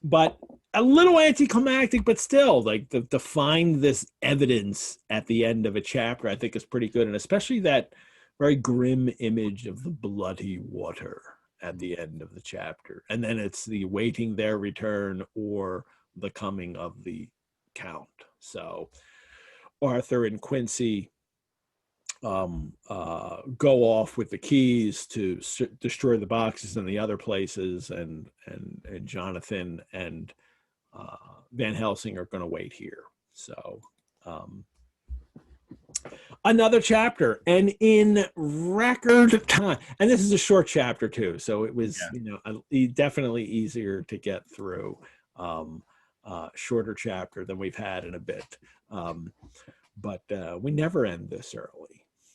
But a little anticlimactic, but still, like to find this evidence at the end of a chapter, I think is pretty good. And especially that very grim image of the bloody water at the end of the chapter. And then it's the awaiting their return or the coming of the Count. So Arthur and Quincy go off with the keys to destroy the boxes in the other places, and Jonathan and Van Helsing are going to wait here. So another chapter, and in record time, and this is a short chapter too, so it was definitely easier to get through. Shorter chapter than we've had in a bit, but we never end this early.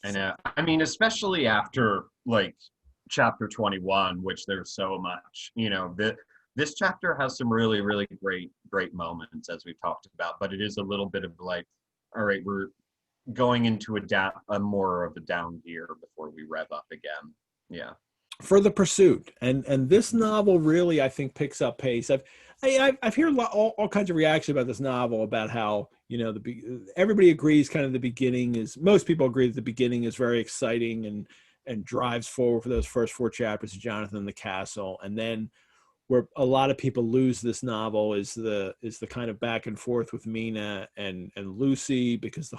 I know. I mean, especially after like chapter 21, which there's so much. This chapter has some really, really great moments, as we've talked about. But it is a little bit of like, all right, we're going into a more of a down gear before we rev up again. Yeah. For the pursuit, and this novel really, I think, picks up pace. I've heard all kinds of reactions about this novel, about how everybody agrees kind of the beginning is, most people agree that the beginning is very exciting and drives forward for those first 4 chapters of Jonathan in the castle, and then where a lot of people lose this novel is the kind of back and forth with Mina and Lucy, because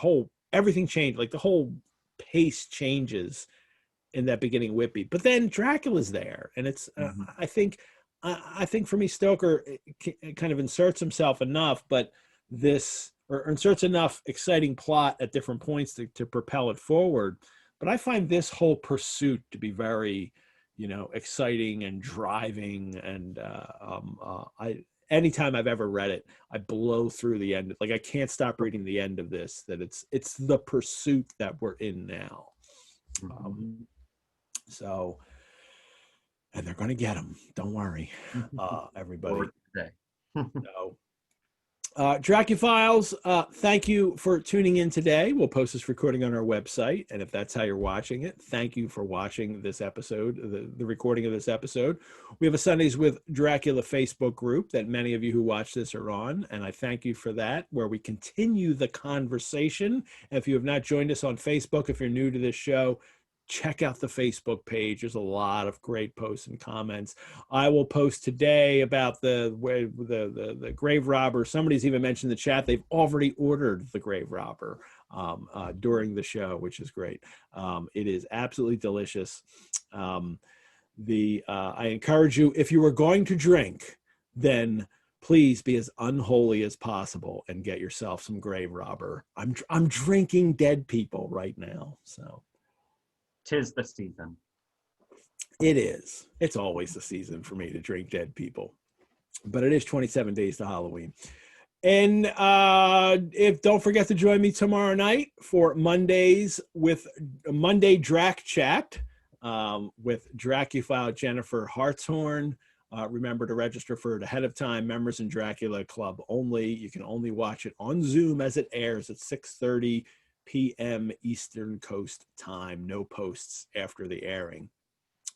everything changed, like the whole pace changes in that beginning whippy. But then Dracula's there, and it's I think for me, Stoker kind of inserts himself enough, but inserts enough exciting plot at different points to propel it forward. But I find this whole pursuit to be very, exciting and driving. And anytime I've ever read it, I blow through the end. Like I can't stop reading the end of this. That it's the pursuit that we're in now. So, and they're going to get him. Don't worry, everybody. So, Dracuphiles, thank you for tuning in today. We'll post this recording on our website. And if that's how you're watching it, thank you for watching this episode, the recording of this episode. We have a Sundays with Dracula Facebook group that many of you who watch this are on. And I thank you for that, where we continue the conversation. If you have not joined us on Facebook, if you're new to this show, check out the Facebook page. There's a lot of great posts and comments. I will post today about the grave robber. Somebody's even mentioned in the chat they've already ordered the grave robber during the show, which is great. It is absolutely delicious. I encourage you, if you are going to drink, then please be as unholy as possible and get yourself some grave robber. I'm drinking dead people right now, so. 'Tis the season. It is. It's always the season for me to drink dead people. But it is 27 days to Halloween. And don't forget to join me tomorrow night for Mondays with Monday Drac Chat with Dracuphile Jennifer Hartshorn. Remember to register for it ahead of time. Members in Dracula Club only. You can only watch it on Zoom as it airs at 6:30 p.m. Eastern Coast time. No posts after the airing.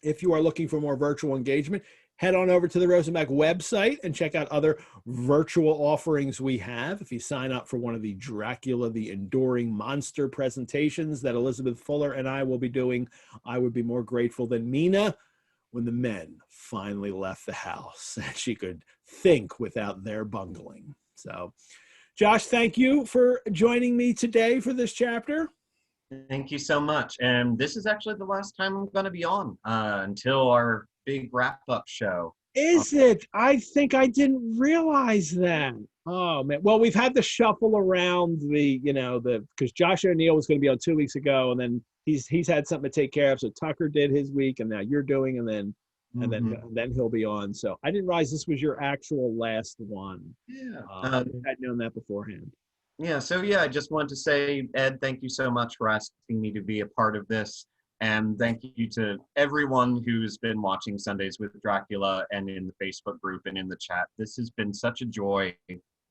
If you are looking for more virtual engagement, head on over to the Rosenbach website and check out other virtual offerings we have. If you sign up for one of the Dracula, the Enduring Monster presentations that Elizabeth Fuller and I will be doing, I would be more grateful than Mina when the men finally left the house and she could think without their bungling. So, Josh, thank you for joining me today for this chapter. Thank you so much. And this is actually the last time I'm going to be on until our big wrap-up show. Is it? I think I didn't realize that. Oh, man. Well, we've had to shuffle around because Josh O'Neill was going to be on 2 weeks ago, and then he's had something to take care of. So Tucker did his week, and now you're doing, and then he'll be on. So I didn't realize this was your actual last one. Yeah. I'd known that beforehand. Yeah, so I just wanted to say, Ed, thank you so much for asking me to be a part of this. And thank you to everyone who's been watching Sundays with Dracula and in the Facebook group and in the chat. This has been such a joy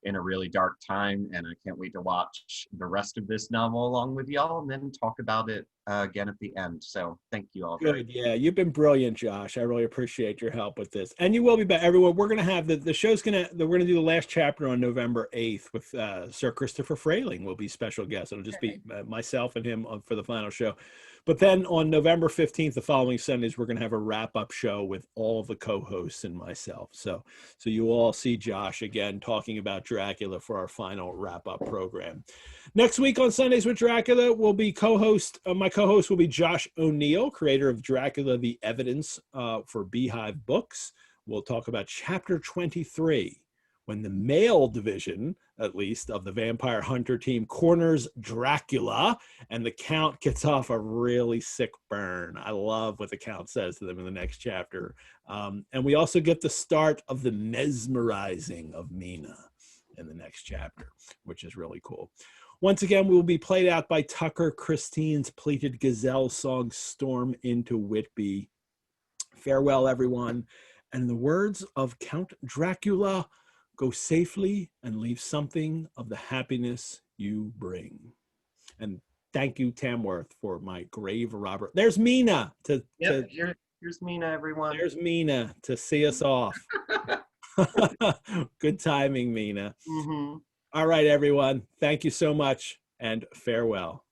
in a really dark time, and I can't wait to watch the rest of this novel along with y'all and then talk about it again at the end. So thank you all. Good. Yeah, you've been brilliant, Josh. I really appreciate your help with this. And you will be back. Everyone, we're going to have the show's we're going to do the last chapter on November 8th with Sir Christopher Frayling will be special guest. It'll just be myself and him for the final show. But then on November 15th, the following Sundays, we're going to have a wrap-up show with all of the co-hosts and myself. So you will all see Josh again talking about Dracula for our final wrap-up program. Next week on Sundays with Dracula will be my co-host will be Josh O'Neill, creator of Dracula, The Evidence for Beehive Books. We'll talk about Chapter 23, when the male division, at least, of the Vampire Hunter team corners Dracula, and the Count gets off a really sick burn. I love what the Count says to them in the next chapter. And we also get the start of the mesmerizing of Mina in the next chapter, which is really cool. Once again, we will be played out by Tucker Christine's pleated gazelle song, Storm into Whitby. Farewell, everyone. And in the words of Count Dracula, go safely and leave something of the happiness you bring. And thank you, Tamworth, for my grave robber. There's Mina. Here's Mina, everyone. There's Mina to see us off. Good timing, Mina. Mm-hmm. All right, everyone. Thank you so much, and farewell.